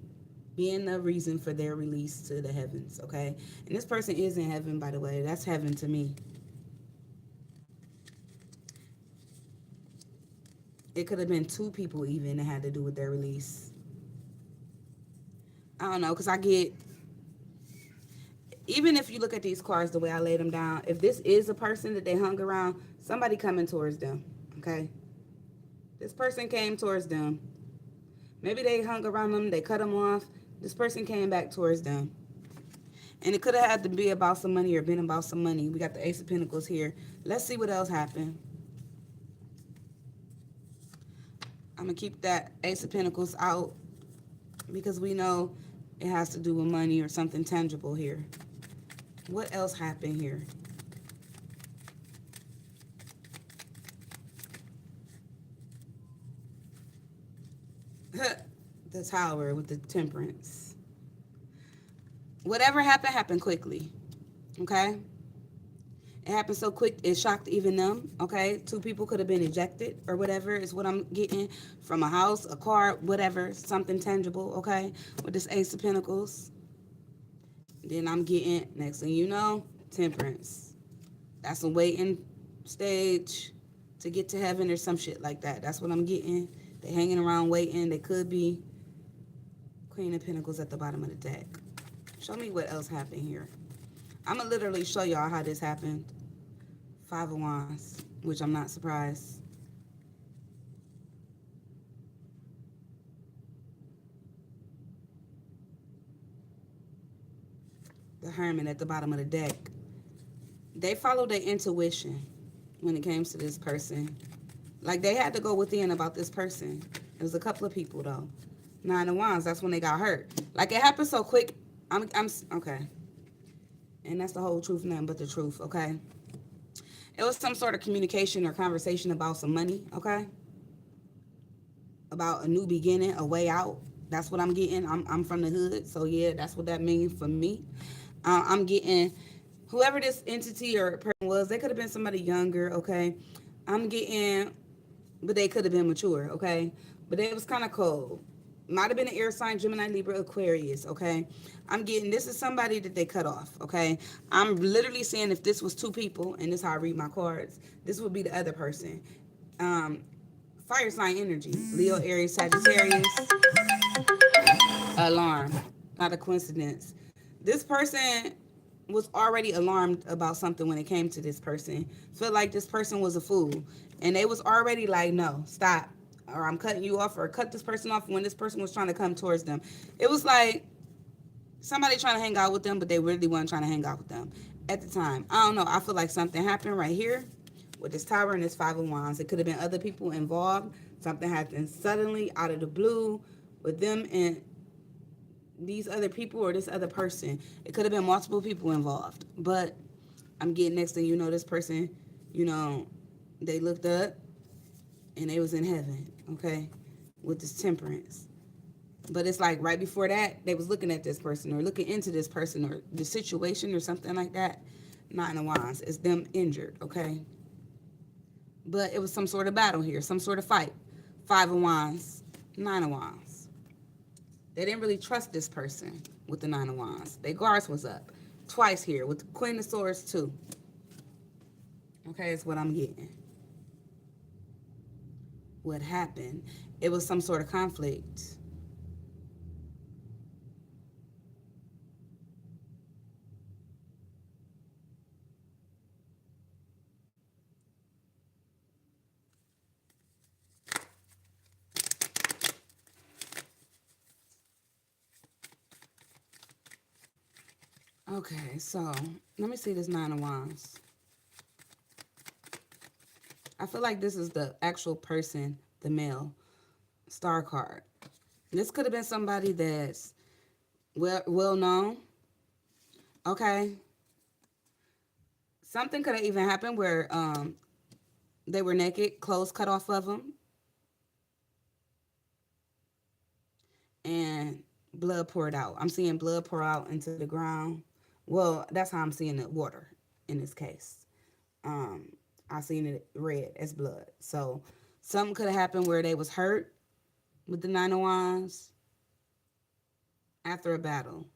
being the reason for their release to the heavens, okay? And this person is in heaven, by the way. That's heaven to me. It could have been two people even that had to do with their release. I don't know, because even if you look at these cards the way I laid them down, if this is a person that they hung around, somebody coming towards them, okay? This person came towards them. Maybe they hung around them, they cut them off. This person came back towards them. And it could have had to be about some money or been about some money. We got the Ace of Pentacles here. Let's see what else happened. I'm going to keep that Ace of Pentacles out because we know it has to do with money or something tangible here. What else happened here? The Tower with the Temperance. Whatever happened quickly. Okay? It happened so quick, it shocked even them, okay? Two people could have been ejected or whatever is what I'm getting from a house, a car, whatever, something tangible, okay? With this Ace of Pentacles. Then I'm getting, next thing you know, Temperance. That's a waiting stage to get to heaven or some shit like that. That's what I'm getting. They hanging around waiting. They could be Queen of Pentacles at the bottom of the deck. Show me what else happened here. I'm going to literally show y'all how this happened. Five of Wands, which I'm not surprised. The Hermit at the bottom of the deck. They followed their intuition when it came to this person. Like, they had to go within about this person. It was a couple of people, though. Nine of Wands, that's when they got hurt. Like, it happened so quick. I'm okay. And that's the whole truth, nothing but the truth, okay? It was some sort of communication or conversation about some money, okay? About a new beginning, a way out. That's what I'm getting. I'm from the hood, so yeah, that's what that means for me. I'm getting whoever this entity or person was. They could have been somebody younger, okay? I'm getting, but they could have been mature, okay? But it was kind of cold. Might have been an air sign, Gemini, Libra, Aquarius, okay? I'm getting this is somebody that they cut off, okay? I'm literally saying if this was two people, and this is how I read my cards, this would be the other person. Um, Fire sign energy, Leo, Aries, Sagittarius, alarm. Not a coincidence. This person was already alarmed about something when it came to this person. Felt like this person was a fool. And they was already like, no, stop. Or I'm cutting you off or cut this person off when this person was trying to come towards them. It was like somebody trying to hang out with them, but they really weren't trying to hang out with them at the time. I don't know. I feel like something happened right here with this Tower and this Five of Wands. It could have been other people involved. Something happened suddenly out of the blue with them and these other people or this other person. It could have been multiple people involved. But I'm getting next thing you know, this person, you know, they looked up and they was in heaven, okay, with this temperance. But it's like right before that, they was looking at this person or looking into this person or the situation or something like that. Nine of Wands. It's them injured, okay? But it was some sort of battle here, some sort of fight. Five of Wands, Nine of Wands. They didn't really trust this person with the Nine of Wands. Their guards was up twice here with the Queen of Swords too. Okay, it's what I'm getting. What happened? It was some sort of conflict. Okay, so let me see this Nine of Wands. I feel like this is the actual person, the male star card. This could have been somebody that's well known. Okay. Something could have even happened where they were naked, clothes cut off of them, and blood poured out. I'm seeing blood pour out into the ground. Well, that's how I'm seeing the water in this case. Um, I seen it red as blood. So something could have happened where they was hurt with the Nine of Wands after a battle.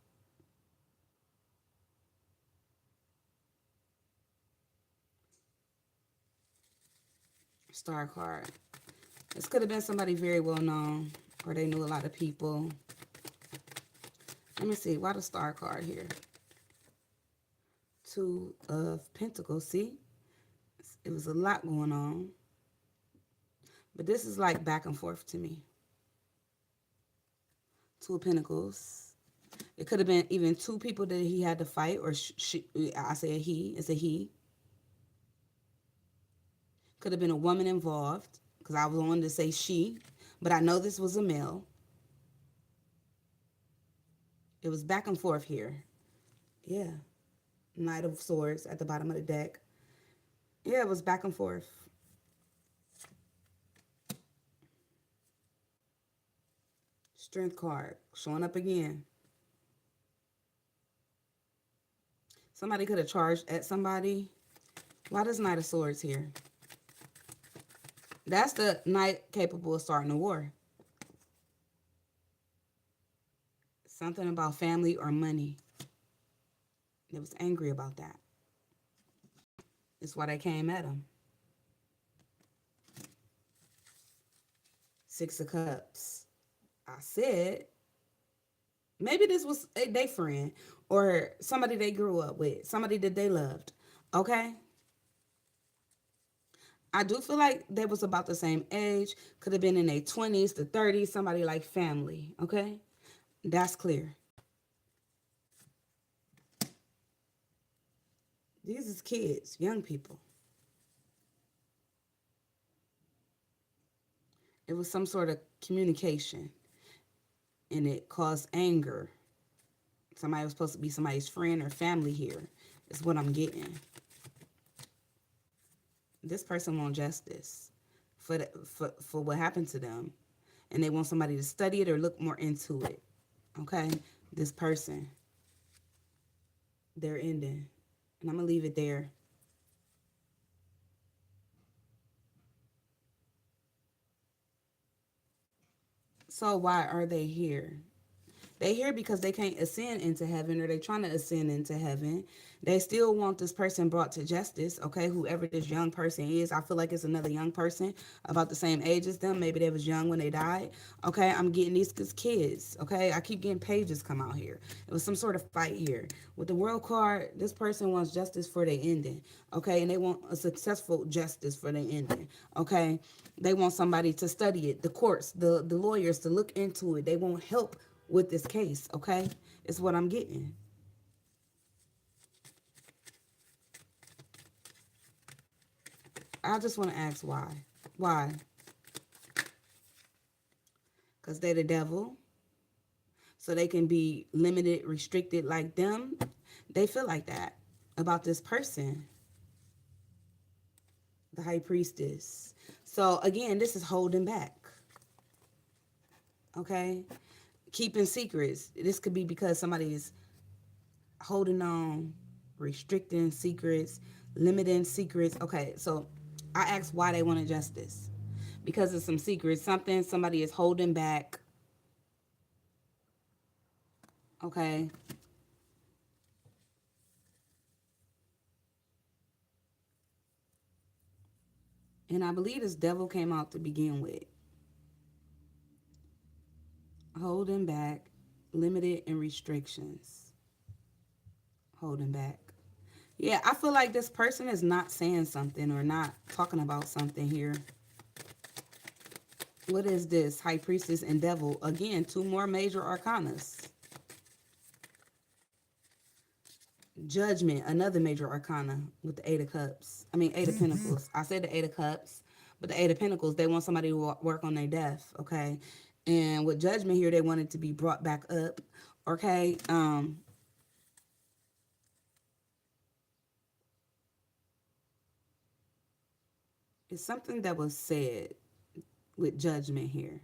Star card. This could have been somebody very well known or they knew a lot of people. Let me see. Why the star card here? Two of Pentacles. See? It was a lot going on. But this is like back and forth to me. Two of Pentacles. It could have been even two people that he had to fight, or I said he. It's a he. Could have been a woman involved, because I was wanting to say she, but I know this was a male. It was back and forth here. Yeah. Knight of Swords at the bottom of the deck. Yeah, it was back and forth. Strength card showing up again. Somebody could have charged at somebody. Why does Knight of Swords here? That's the knight capable of starting a war. Something about family or money. They was angry about that. That's why they came at him. Six of Cups. I said, maybe this was their friend or somebody they grew up with, somebody that they loved. Okay? I do feel like they was about the same age. Could have been in their 20s to 30s, somebody like family. Okay? That's clear. These is kids, young people. It was some sort of communication, and it caused anger. Somebody was supposed to be somebody's friend or family here, is what I'm getting. This person wants justice for what happened to them, and they want somebody to study it or look more into it. Okay, this person, they're ending, and I'm gonna leave it there. So why are they here? They here because they can't ascend into heaven, or they trying to ascend into heaven. They still want this person brought to justice, okay? Whoever this young person is, I feel like it's another young person about the same age as them. Maybe they was young when they died. Okay, I'm getting these kids. Okay, I keep getting pages come out here. It was some sort of fight here with the world card. This person wants justice for their ending. Okay, and they want a successful justice for their ending. Okay, they want somebody to study it, the courts, the lawyers to look into it. They want help with this case, okay? It's what I'm getting. I just want to ask why. Why? Because they're the devil. So they can be limited, restricted like them. They feel like that about this person, the high priestess. So again, this is holding back, okay? Keeping secrets. This could be because somebody is holding on, restricting secrets, limiting secrets. Okay, so I asked why they wanted justice. Because of some secrets, something somebody is holding back. Okay. And I believe this devil came out to begin with. Holding back, limited and restrictions. Holding back. Yeah, I feel like this person is not saying something or not talking about something here. What is this? High priestess and devil. Again, two more major arcanas. Judgment, another major arcana with the Eight of Cups. I mean, Eight of Pentacles. I said the Eight of Cups, but the Eight of Pentacles, they want somebody to work on their death, okay? And with Judgment here, they want it to be brought back up, okay? It's something that was said with Judgment here.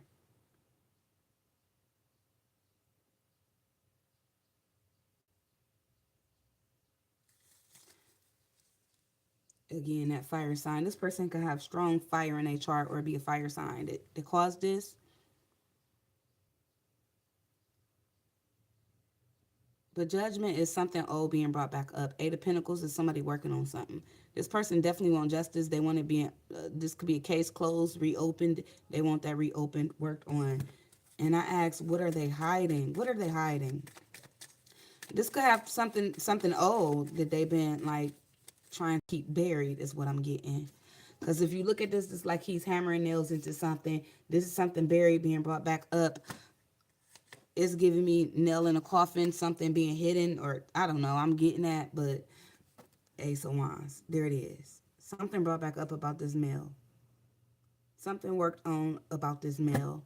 Again, that fire sign. This person could have strong fire in a chart or be a fire sign that caused this. But Judgment is something old being brought back up. Eight of Pentacles is somebody working on something. This person definitely want justice. They want to be, this could be a case closed, reopened. They want that reopened, worked on. And I asked, what are they hiding? What are they hiding? This could have something old that they've been like trying to keep buried is what I'm getting. Because if you look at this, it's like he's hammering nails into something. This is something buried being brought back up. It's giving me nail in a coffin, something being hidden, or I don't know. I'm getting that, but Ace of Wands. There it is. Something brought back up about this male. Something worked on about this male.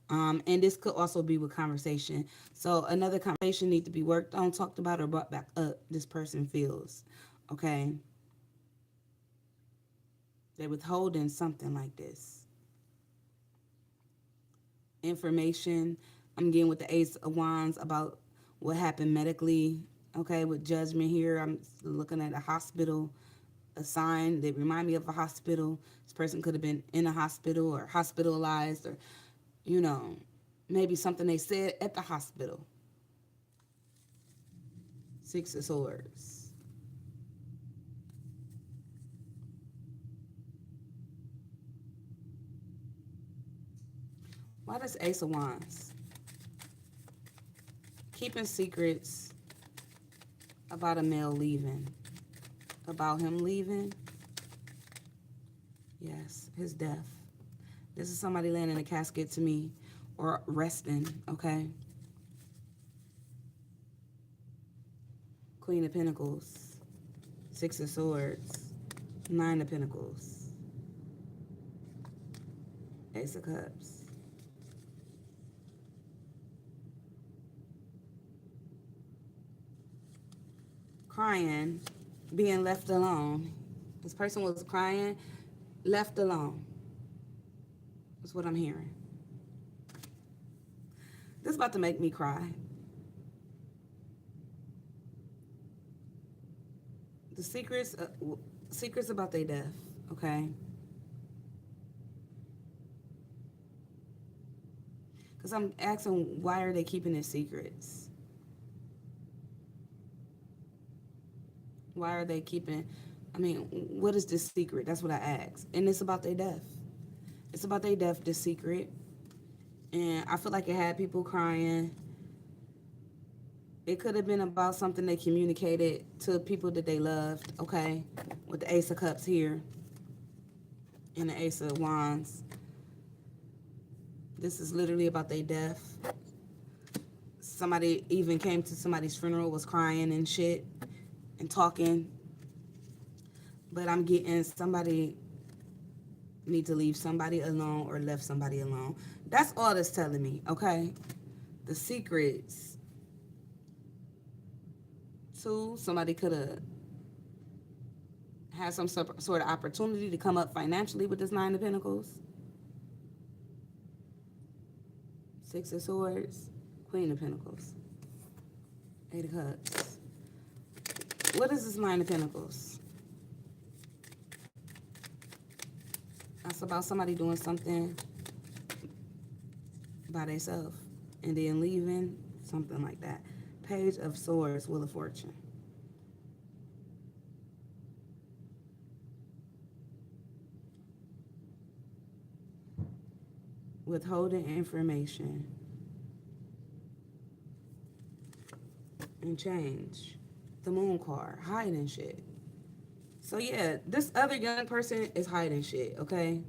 And this could also be with conversation. So another conversation need to be worked on, talked about, or brought back up. This person feels. Okay. They're withholding something like this. Information. I'm getting with the Ace of Wands about what happened medically. Okay, with Judgment here, I'm looking at a hospital, a sign that remind me of a hospital. This person could have been in a hospital or hospitalized, or, you know, maybe something they said at the hospital. Six of Swords. Why does Ace of Wands? Keeping secrets about a male leaving. About him leaving. Yes, his death. This is somebody laying in a casket to me or resting, okay? Queen of Pentacles. Six of Swords. Nine of Pentacles. Ace of Cups. Crying, being left alone. This person was crying Left alone. That's what I'm hearing. This is about to make me cry. The secrets about their death, okay? Because I'm asking, why are they keeping it secrets? Why are they keeping, I mean, what is this secret? That's what I asked. And it's about their death. It's about their death, this secret. And I feel like it had people crying. It could have been about something they communicated to people that they loved, okay? With the Ace of Cups here and the Ace of Wands. This is literally about their death. Somebody even came to somebody's funeral, was crying and shit and talking. But I'm getting somebody need to leave somebody alone or left somebody alone. That's all that's telling me, okay? The secrets. 2, somebody could have had some sort of opportunity to come up financially with this 9 of Pentacles. 6 of Swords, Queen of Pentacles, 8 of Cups. What is this 9 of Pentacles? That's about somebody doing something by themselves and then leaving, something like that. Page of Swords, Wheel of Fortune. Withholding information. And change. The Moon card, hiding shit. So yeah, this other young person is hiding shit, okay?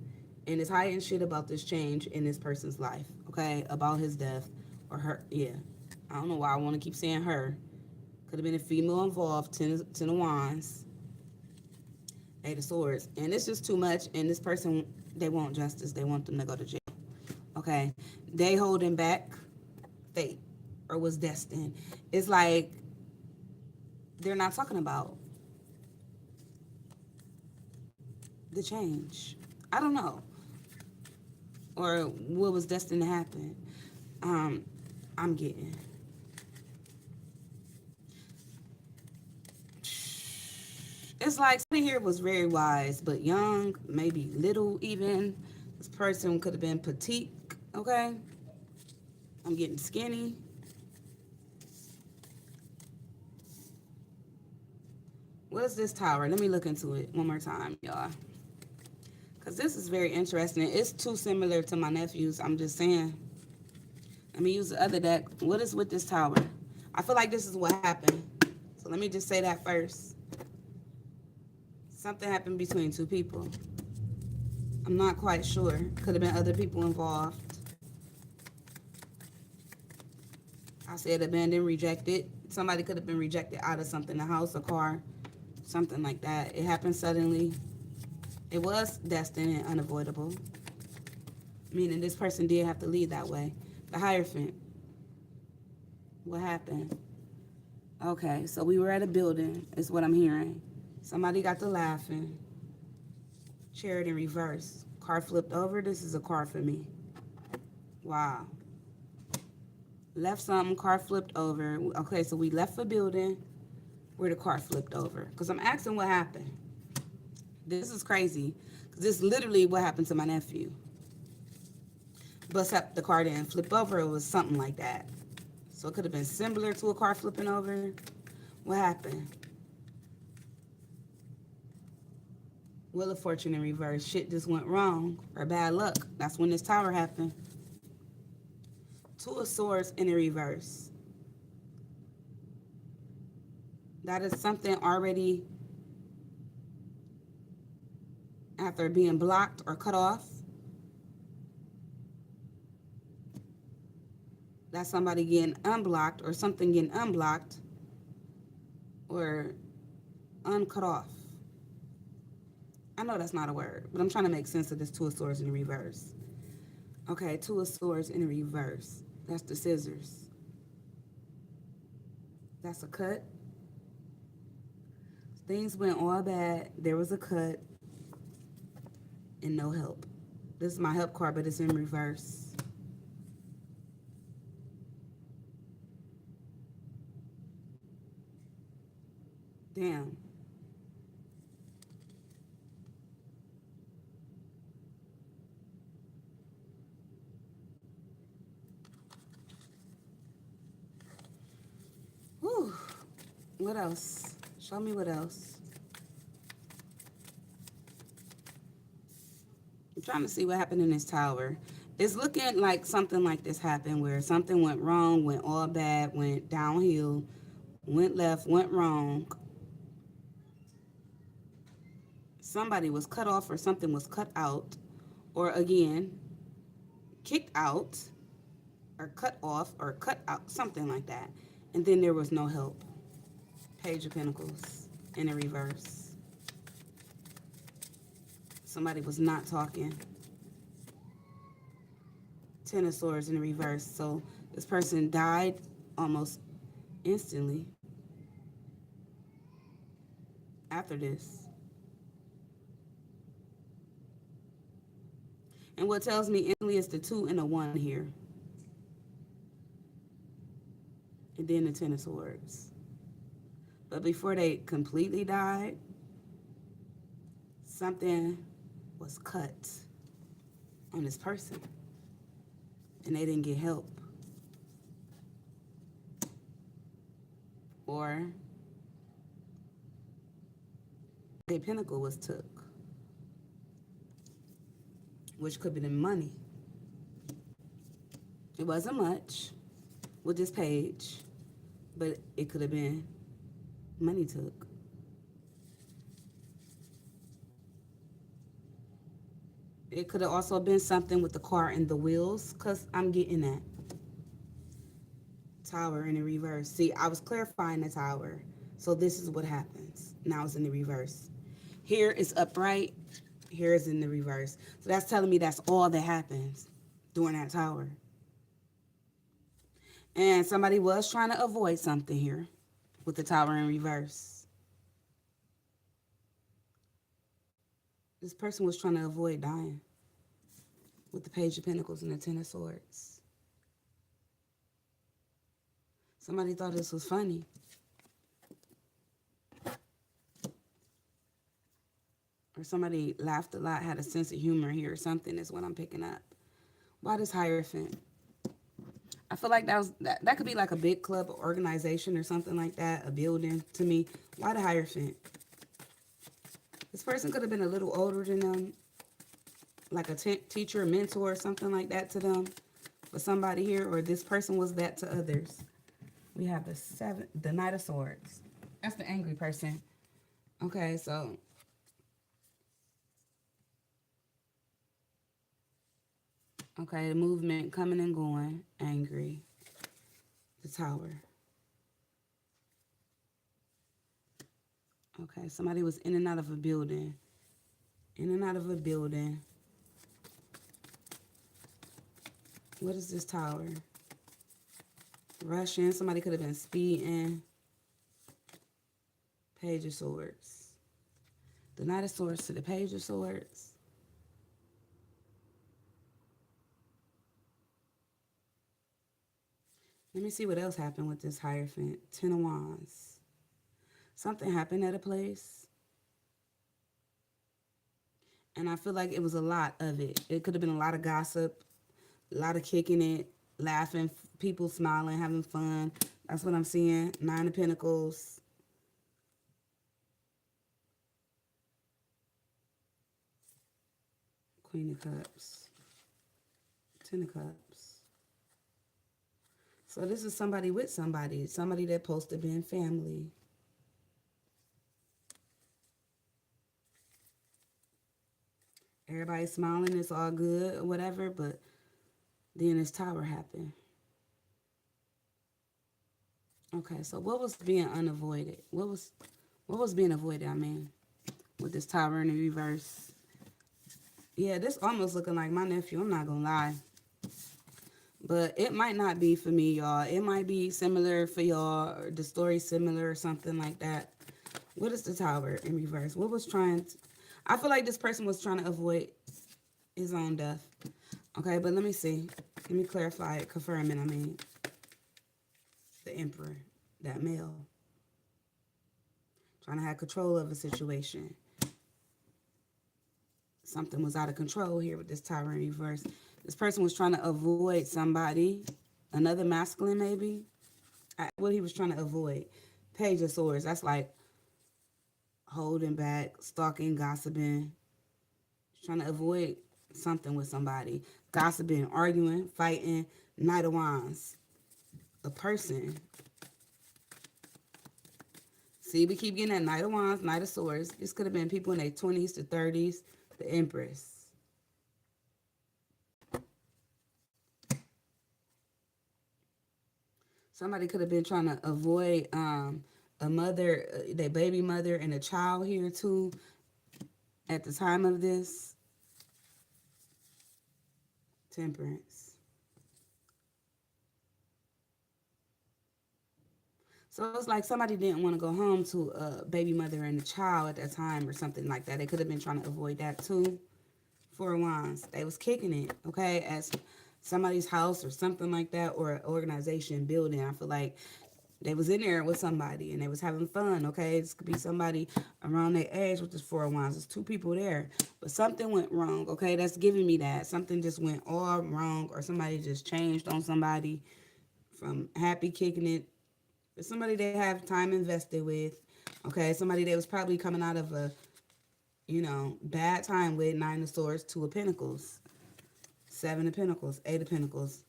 And is hiding shit about this change in this person's life, okay? About his death or her, yeah. I don't know why I want to keep saying her. Could have been a female involved, 10 of Wands, 8 of Swords. And it's just too much, and this person, they want justice. They want them to go to jail, okay? They holding back fate or was destined. It's like they're not talking about the change. I don't know. Or what was destined to happen. I'm getting. It's like somebody here was very wise, but young, maybe little even. This person could have been petite, okay? I'm getting skinny. What is this tower? Let me look into it one more time, y'all. Because this is very interesting. It's too similar to my nephew's. I'm just saying. Let me use the other deck. What is with this tower? I feel like this is what happened. So let me just say that first. Something happened between 2 people. I'm not quite sure. Could have been other people involved. I said abandoned, rejected. Somebody could have been rejected out of something, a house, a car, something like that. It happened suddenly. It was destined and unavoidable. Meaning this person did have to leave that way. The Hierophant. What happened? Okay, so we were at a building, is what I'm hearing. Somebody got to laughing. Chariot in reverse. Car flipped over. This is a car for me. Wow. Left something, car flipped over. Okay, so we left a building where the car flipped over. Because I'm asking what happened. This is crazy. Because this is literally what happened to my nephew. But except the car didn't flip over. It was something like that. So it could have been similar to a car flipping over. What happened? Wheel of Fortune in reverse. Shit just went wrong. Or bad luck. That's when this tower happened. 2 of Swords in the reverse. That is something already after being blocked or cut off. That's somebody getting unblocked or something getting unblocked or uncut off. I know that's not a word, but I'm trying to make sense of this 2 of Swords in the reverse. Okay, 2 of Swords in the reverse. That's the scissors. That's a cut. Things went all bad. There was a cut. and no help. This is my help card, but it's in reverse. Damn. Whew. What else? Show me what else. I'm trying to see what happened in this tower. It's looking like something like this happened where something went wrong, went all bad, went downhill, went left, went wrong. Somebody was cut off or something was cut out, or again, kicked out, or cut off, or cut out, something like that. And then there was no help. Page of Pentacles in a reverse. Somebody was not talking. Ten of Swords in reverse. So this person died almost instantly after this. And what tells me instantly is the 2 and a 1 here. And then the Ten of Swords. But before they completely died, something was cut on this person. And they didn't get help. Or a pinnacle was took, which could have been money. It wasn't much with this page, but it could have been money took. It could have also been something with the car and the wheels, because I'm getting that. Tower in the reverse. See, I was clarifying the tower. So this is what happens. Now it's in the reverse. Here is upright. Here is in the reverse. So that's telling me that's all that happens during that tower. And somebody was trying to avoid something here with the tower in reverse. This person was trying to avoid dying with the Page of Pentacles and the Ten of Swords. Somebody thought this was funny. Or somebody laughed a lot, had a sense of humor here or something is what I'm picking up. Why this Hierophant? I feel like that could be like a big club or organization or something like that, a building to me. Why the Hierophant? This person could have been a little older than them, like a teacher, a mentor, or something like that to them, for somebody here, or this person was that to others. We have the Knight of Swords. That's the angry person. Okay, so okay, the movement coming and going, angry. The Tower. Okay, somebody was in and out of a building. In and out of a building. What is this Tower? Rushing. Somebody could have been speeding. Page of Swords. The Knight of Swords to the Page of Swords. Let me see what else happened with this Hierophant. Ten of Wands. Something happened at a place. And I feel like it was a lot of it. It could have been a lot of gossip, a lot of kicking it, laughing, people smiling, having fun. That's what I'm seeing. Nine of Pentacles. Queen of Cups. Ten of Cups. So this is somebody with somebody. Somebody that supposed to be in family. Everybody's smiling, it's all good or whatever, but then this Tower happened. Okay, so what was being unavoided? What was being avoided, I mean, with this Tower in the reverse? Yeah, this almost looking like my nephew, I'm not gonna lie. But it might not be for me, y'all. It might be similar for y'all, or the story's similar or something like that. What is the Tower in reverse? What was trying to... I feel like this person was trying to avoid his own death. Okay, but let me see. Let me clarify it. Confirm it, I mean. The emperor, that male. Trying to have control of a situation. Something was out of control here with this Tower in reverse. This person was trying to avoid somebody. Another masculine, maybe. What he was trying to avoid. Page of Swords. That's like holding back, stalking, gossiping. Trying to avoid something with somebody. Gossiping, arguing, fighting. Knight of Wands. A person. See, we keep getting that Knight of Wands, Knight of Swords. This could have been people in their 20s to 30s. The Empress. Somebody could have been trying to avoid a mother, their baby mother, and a child here too at the time of this. Temperance. So it's like somebody didn't want to go home to a baby mother and a child at that time or something like that. They could have been trying to avoid that too. Four of Wands. They was kicking it, okay, as somebody's house or something like that, or an organization building. I feel like they was in there with somebody and they was having fun, okay? This could be somebody around their age with this Four of Wands. There's two people there, but something went wrong, okay? That's giving me that. Something just went all wrong, or somebody just changed on somebody from happy kicking it. It's somebody they have time invested with, okay? Somebody that was probably coming out of a, bad time with Nine of Swords, Two of Pentacles, Seven of Pentacles, Eight of Pentacles.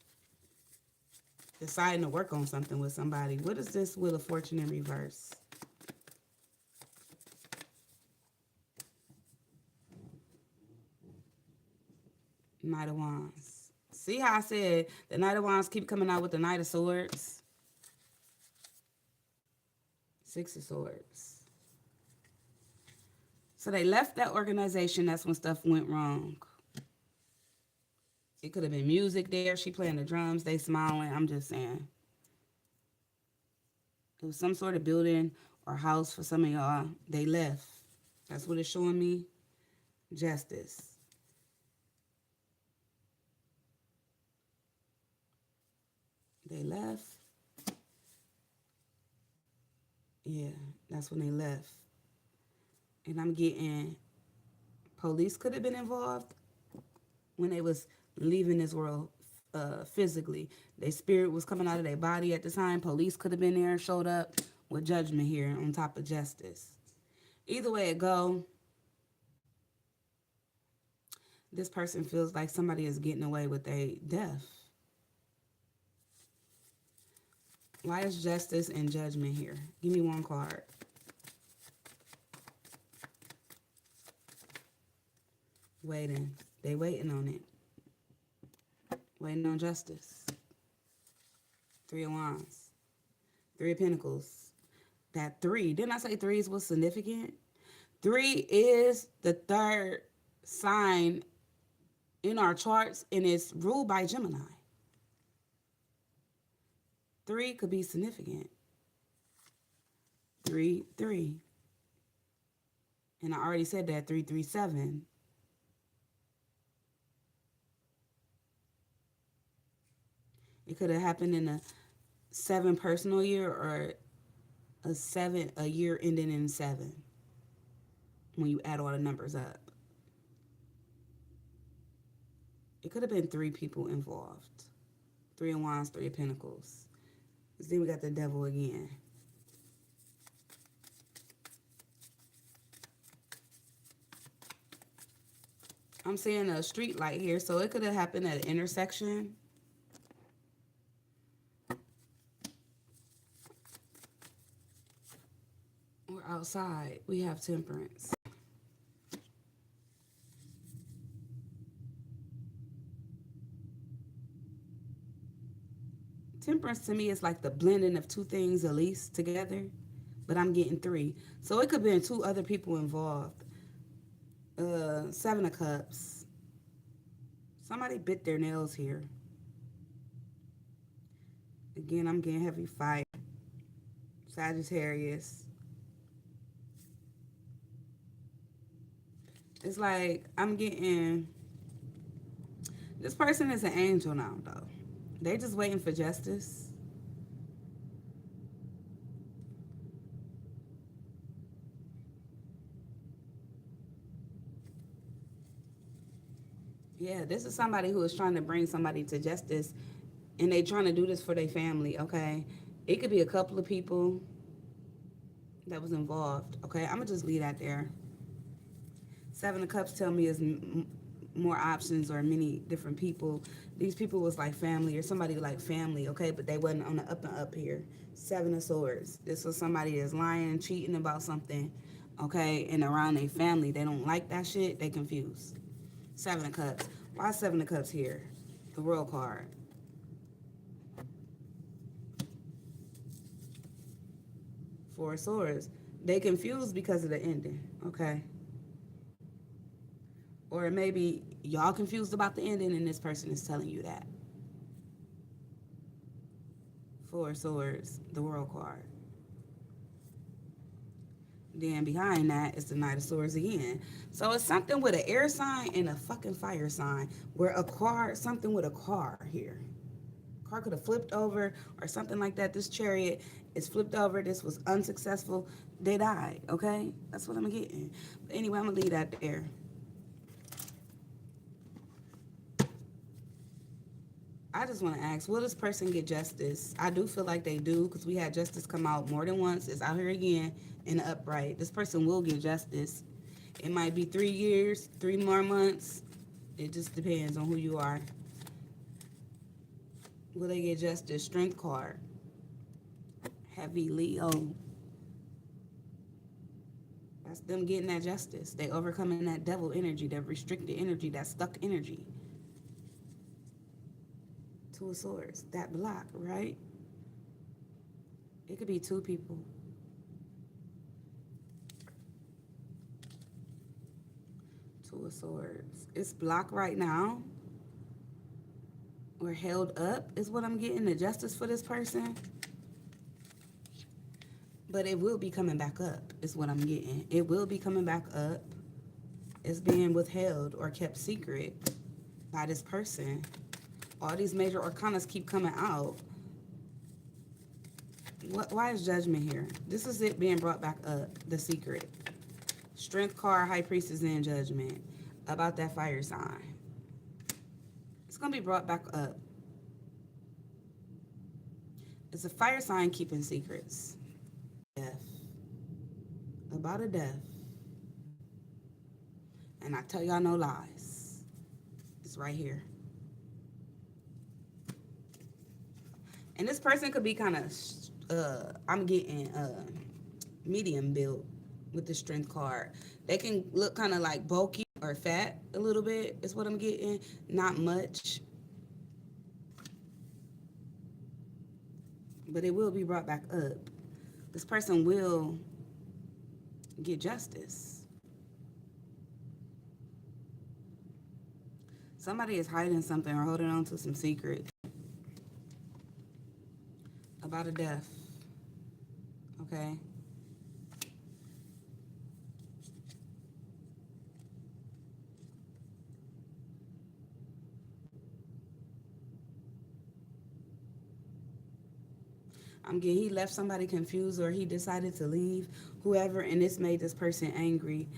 Deciding to work on something with somebody. What is this Wheel of Fortune in reverse? Knight of Wands. See how I said the Knight of Wands keep coming out with the Knight of Swords? Six of Swords. So they left that organization. That's when stuff went wrong. It could have been music there. She playing the drums. They smiling. I'm just saying. It was some sort of building or house for some of y'all. They left. That's what it's showing me. Justice. They left. Yeah, that's when they left. And I'm getting police could have been involved when they was leaving this world physically. Their spirit was coming out of their body at the time. Police could have been there and showed up with judgment here on top of justice. Either way it go, this person feels like somebody is getting away with their death. Why is justice and judgment here? Give me one card. Waiting. They waiting on it. Waiting on justice. Three of Wands. Three of Pentacles. That three. Didn't I say threes was significant? Three is the third sign in our charts, and it's ruled by Gemini. Three could be significant. 3, 3. And I already said that, 3, 3, 7. It could have happened in a 7 personal year or a year ending in 7 when you add all the numbers up. It could have been 3 people involved. 3 of Wands, 3 of Pentacles. Then we got the Devil again. I'm seeing a street light here, so it could have happened at an intersection. Or outside. We have Temperance. Temperance to me is like the blending of two things at least together, but I'm getting 3. So it could have been 2 other people involved. 7 of Cups. Somebody bit their nails here. Again, I'm getting heavy fight. Sagittarius. It's like I'm getting This person is an angel now, though. They just waiting for justice. Yeah, this is somebody who is trying to bring somebody to justice, and they trying to do this for their family, okay? It could be a couple of people that was involved, okay? I'm going to just leave that there. Seven of Cups tell me is more options or many different people. These people was like family or somebody like family, okay? But they wasn't on the up and up here. Seven of Swords. This was somebody that's lying, cheating about something, okay? And around their family, they don't like that shit. They confused. Seven of Cups. Why Seven of Cups here? The World card. Four of Swords. They confused because of the ending, okay? Or maybe y'all confused about the ending and this person is telling you that. Four of Swords, the World card. Then behind that is the Knight of Swords again. So it's something with an air sign and a fucking fire sign. Where a car, something with a car here. Car could have flipped over or something like that. This Chariot is flipped over. This was unsuccessful. They died, okay? That's what I'm getting. But anyway, I'm going to leave that there. I just want to ask, will this person get justice? I do feel like they do because we had justice come out more than once. It's out here again in the upright. This person will get justice. It might be 3 years, 3 more months. It just depends on who you are. Will they get justice? Strength card. Heavy Leo. That's them getting that justice. They overcoming that devil energy, that restricted energy, that stuck energy. Two of Swords, that block, right? It could be 2 people. Two of Swords. It's blocked right now. Or held up is what I'm getting. The justice for this person. But it will be coming back up is what I'm getting. It will be coming back up. It's being withheld or kept secret by this person. All these major arcanas keep coming out. Why is Judgment here? This is it being brought back up, the secret. Strength card, High Priestess, and Judgment. About that fire sign. It's going to be brought back up. It's a fire sign keeping secrets. Death. About a death. And I tell y'all no lies. It's right here. And this person could be kind of, I'm getting medium built with the strength card. They can look kind of like bulky or fat a little bit is what I'm getting. Not much. But it will be brought back up. This person will get justice. Somebody is hiding something or holding on to some secret. About a death. Okay? I'm getting he left somebody confused or he decided to leave, whoever, and this made this person angry.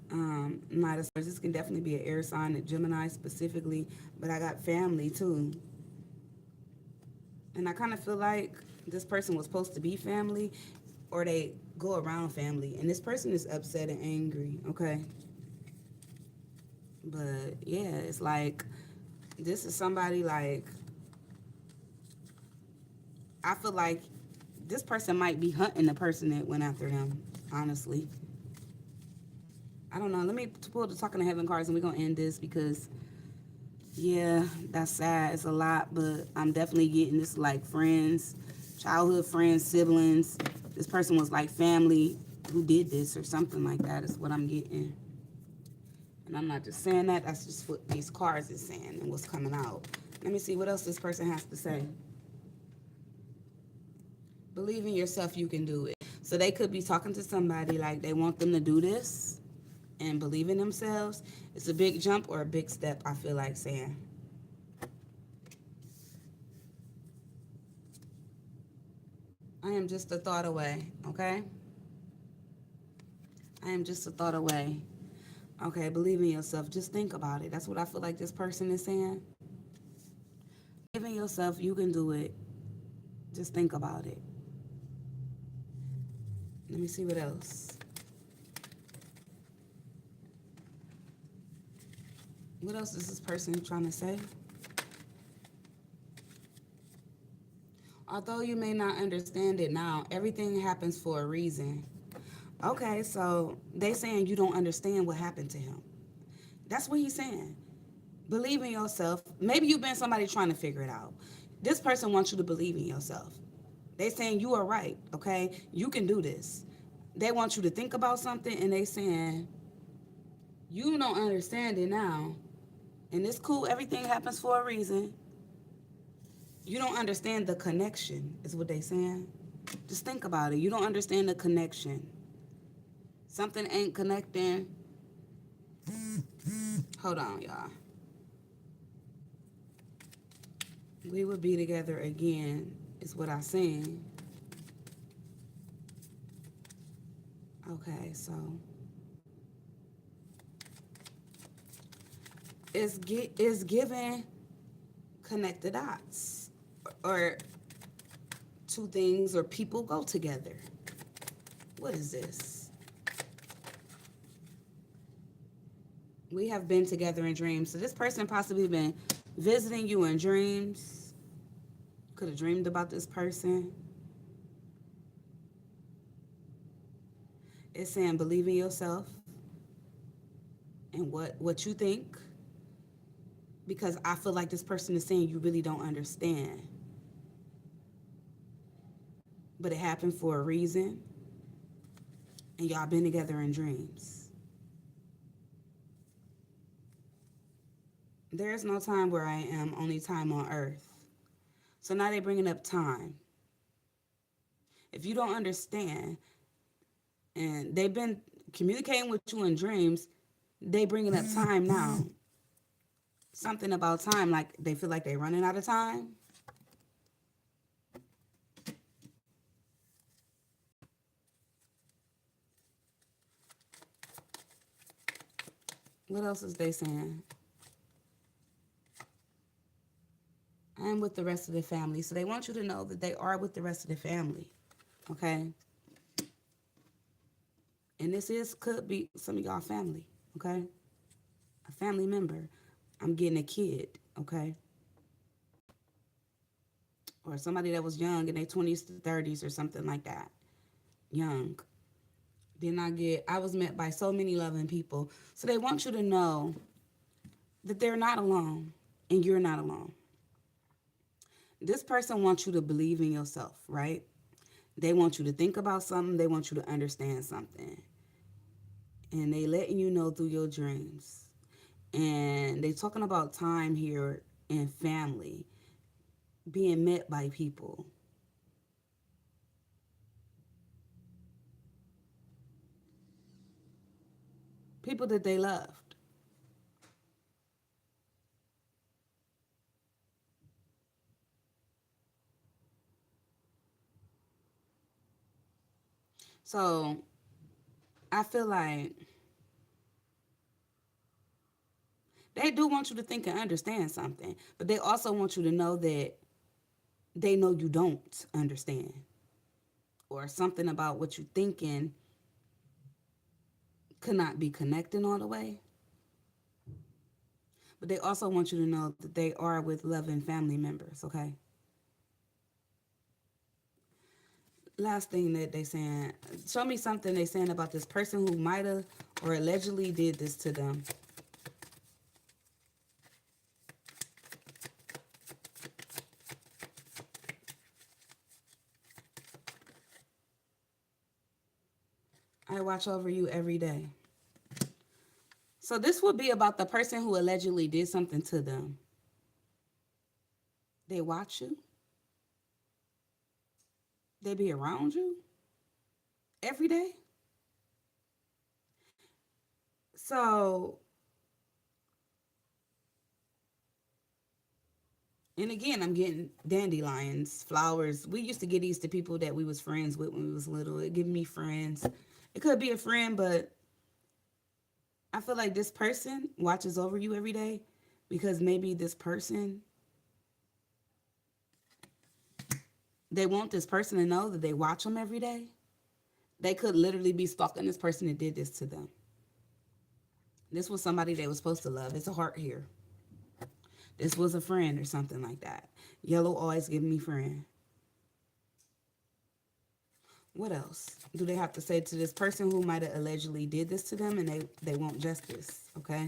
Not as this can definitely be an air sign, a Gemini specifically, but I got family too. And I kind of feel like this person was supposed to be family or they go around family. And this person is upset and angry, okay? But yeah, it's like this is somebody like I feel like this person might be hunting the person that went after them, honestly. I don't know. Let me pull the Talking to Heaven cards and we're going to end this because, yeah, that's sad. It's a lot, but I'm definitely getting this like friends, childhood friends, siblings. This person was like family who did this or something like that is what I'm getting. And I'm not just saying that. That's just what these cards is saying and what's coming out. Let me see what else this person has to say. Believe in yourself, you can do it. So they could be talking to somebody like they want them to do this and believe in themselves. It's a big jump or a big step, I feel like saying. I am just a thought away, okay? I am just a thought away. Okay, believe in yourself. Just think about it. That's what I feel like this person is saying. Believe in yourself. You can do it. Just think about it. Let me see what else. What else is this person trying to say? Although you may not understand it now, everything happens for a reason. Okay, so they saying you don't understand what happened to him. That's what he's saying. Believe in yourself. Maybe you've been somebody trying to figure it out. This person wants you to believe in yourself. They saying you are right, okay? You can do this. They want you to think about something and they saying you don't understand it now. And it's cool, everything happens for a reason. You don't understand the connection, is what they saying. Just think about it. You don't understand the connection. Something ain't connecting. Hold on, y'all. We would be together again, is what I seen. Okay, so it's giving connect the dots, or two things or people go together. What is this? We have been together in dreams. So this person possibly been visiting you in dreams. Could have dreamed about this person. It's saying believe in yourself and what you think. Because I feel like this person is saying you really don't understand. But it happened for a reason. And y'all been together in dreams. There is no time where I am, only time on earth. So now they're bringing up time. If you don't understand, and they've been communicating with you in dreams, they bringing up time now. Something about time, like they feel like they're running out of time. What else is they saying? I'm with the rest of the family. So they want you to know that they are with the rest of the family. Okay? And this could be some of y'all family. Okay? A family member. I'm getting a kid. Okay? Or somebody that was young in their 20s to 30s or something like that. Young. Then I was met by so many loving people. So they want you to know that they're not alone and you're not alone. This person wants you to believe in yourself, right? They want you to think about something. They want you to understand something. And they letting you know through your dreams. And they talking about time here and family, being met by people. People that they loved. So I feel like they do want you to think and understand something, but they also want you to know that they know you don't understand, or something about what you're thinking could not be connecting all the way. But they also want you to know that they are with loving family members, okay? Last thing that they saying, show me something they saying about this person who might have or allegedly did this to them. I watch over you every day. So this would be about the person who allegedly did something to them. They watch you. They be around you every day. So And again, I'm getting dandelions, flowers. We used to get these to people that we was friends with when we was little. It give me friends. It could be a friend, but I feel like this person watches over you every day because maybe this person, they want this person to know that they watch them every day. They could literally be stalking this person that did this to them. This was somebody they was supposed to love. It's a heart here. This was a friend or something like that. Yellow always giving me friend. What else do they have to say to this person who might have allegedly did this to them and they want justice, okay?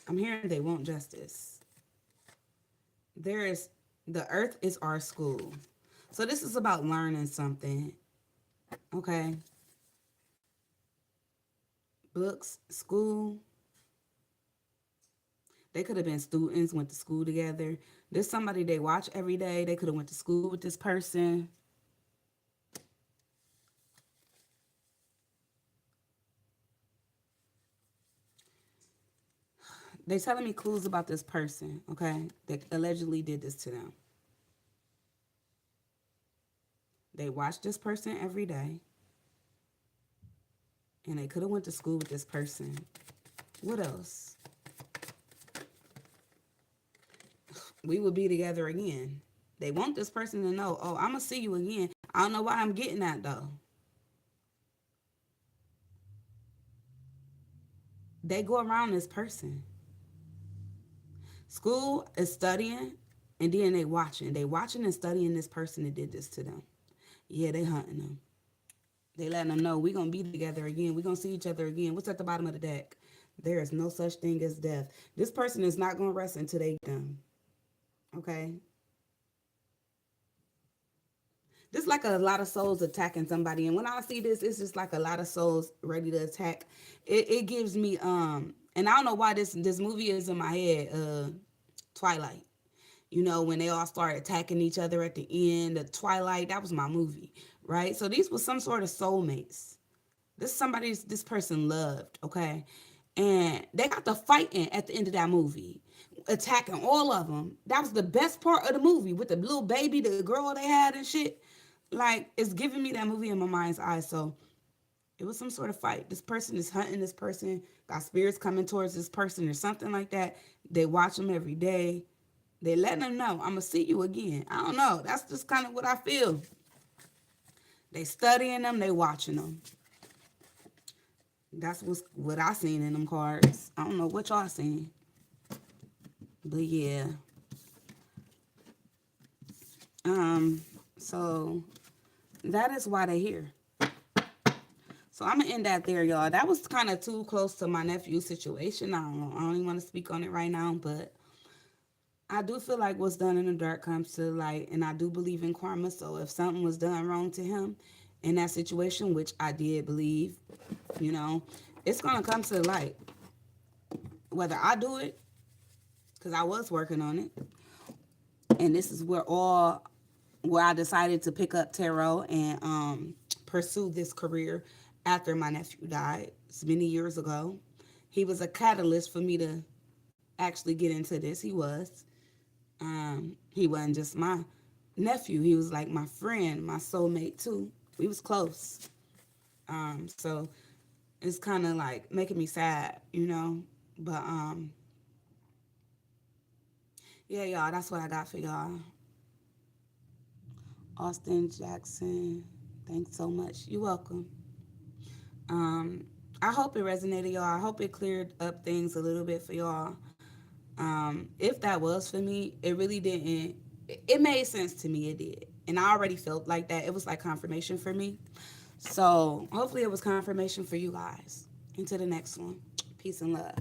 I'm hearing they want justice. The earth is our school. So this is about learning something, okay? Books, school. They could have been students, went to school together. There's somebody they watch every day. They could have went to school with this person. They telling me clues about this person, okay, that allegedly did this to them. They watch this person every day, and they could have went to school with this person. What else? We would be together again. They want this person to know, oh, I'm gonna see you again. I don't know why I'm getting that though. They go around this person. School is studying, and then they watching. They watching and studying this person that did this to them. Yeah, they hunting them. They letting them know we gonna be together again. We gonna see each other again. What's at the bottom of the deck? There is no such thing as death. This person is not gonna rest until they done. Okay. This is like a lot of souls attacking somebody, and when I see this, it's just like a lot of souls ready to attack. It gives me and I don't know why this movie is in my head. Twilight. You know, when they all started attacking each other at the end, the Twilight, that was my movie, right? So these were some sort of soulmates. This person loved, okay? And they got to fighting at the end of that movie, attacking all of them. That was the best part of the movie with the little baby, the girl they had and shit. Like, it's giving me that movie in my mind's eye. So it was some sort of fight. This person is hunting this person, got spirits coming towards this person or something like that. They watch them every day. They letting them know, I'm going to see you again. I don't know. That's just kind of what I feel. They studying them. They watching them. That's what I seen in them cards. I don't know what y'all seen. But yeah. So that is why they're here. So I'm gonna end that there, y'all. That was kind of too close to my nephew's situation. I don't know. I don't even want to speak on it right now, but I do feel like what's done in the dark comes to the light, and I do believe in karma. So if something was done wrong to him in that situation, which I did believe, you know, it's gonna come to the light. Whether I do it, because I was working on it, and this is where I decided to pick up tarot and pursue this career after my nephew died. It's many years ago. He was a catalyst for me to actually get into this. He was. He wasn't just my nephew. He was like my friend, my soulmate too. We was close. So it's kind of like making me sad, you know. But yeah, y'all, that's what I got for y'all. Austin Jackson, thanks so much. You're welcome. Um, I hope it resonated, y'all. I hope it cleared up things a little bit for y'all. If that was for me, it really didn't. It made sense to me. It did, and I already felt like that. It was like confirmation for me. So hopefully, it was confirmation for you guys. Into the next one. Peace and love.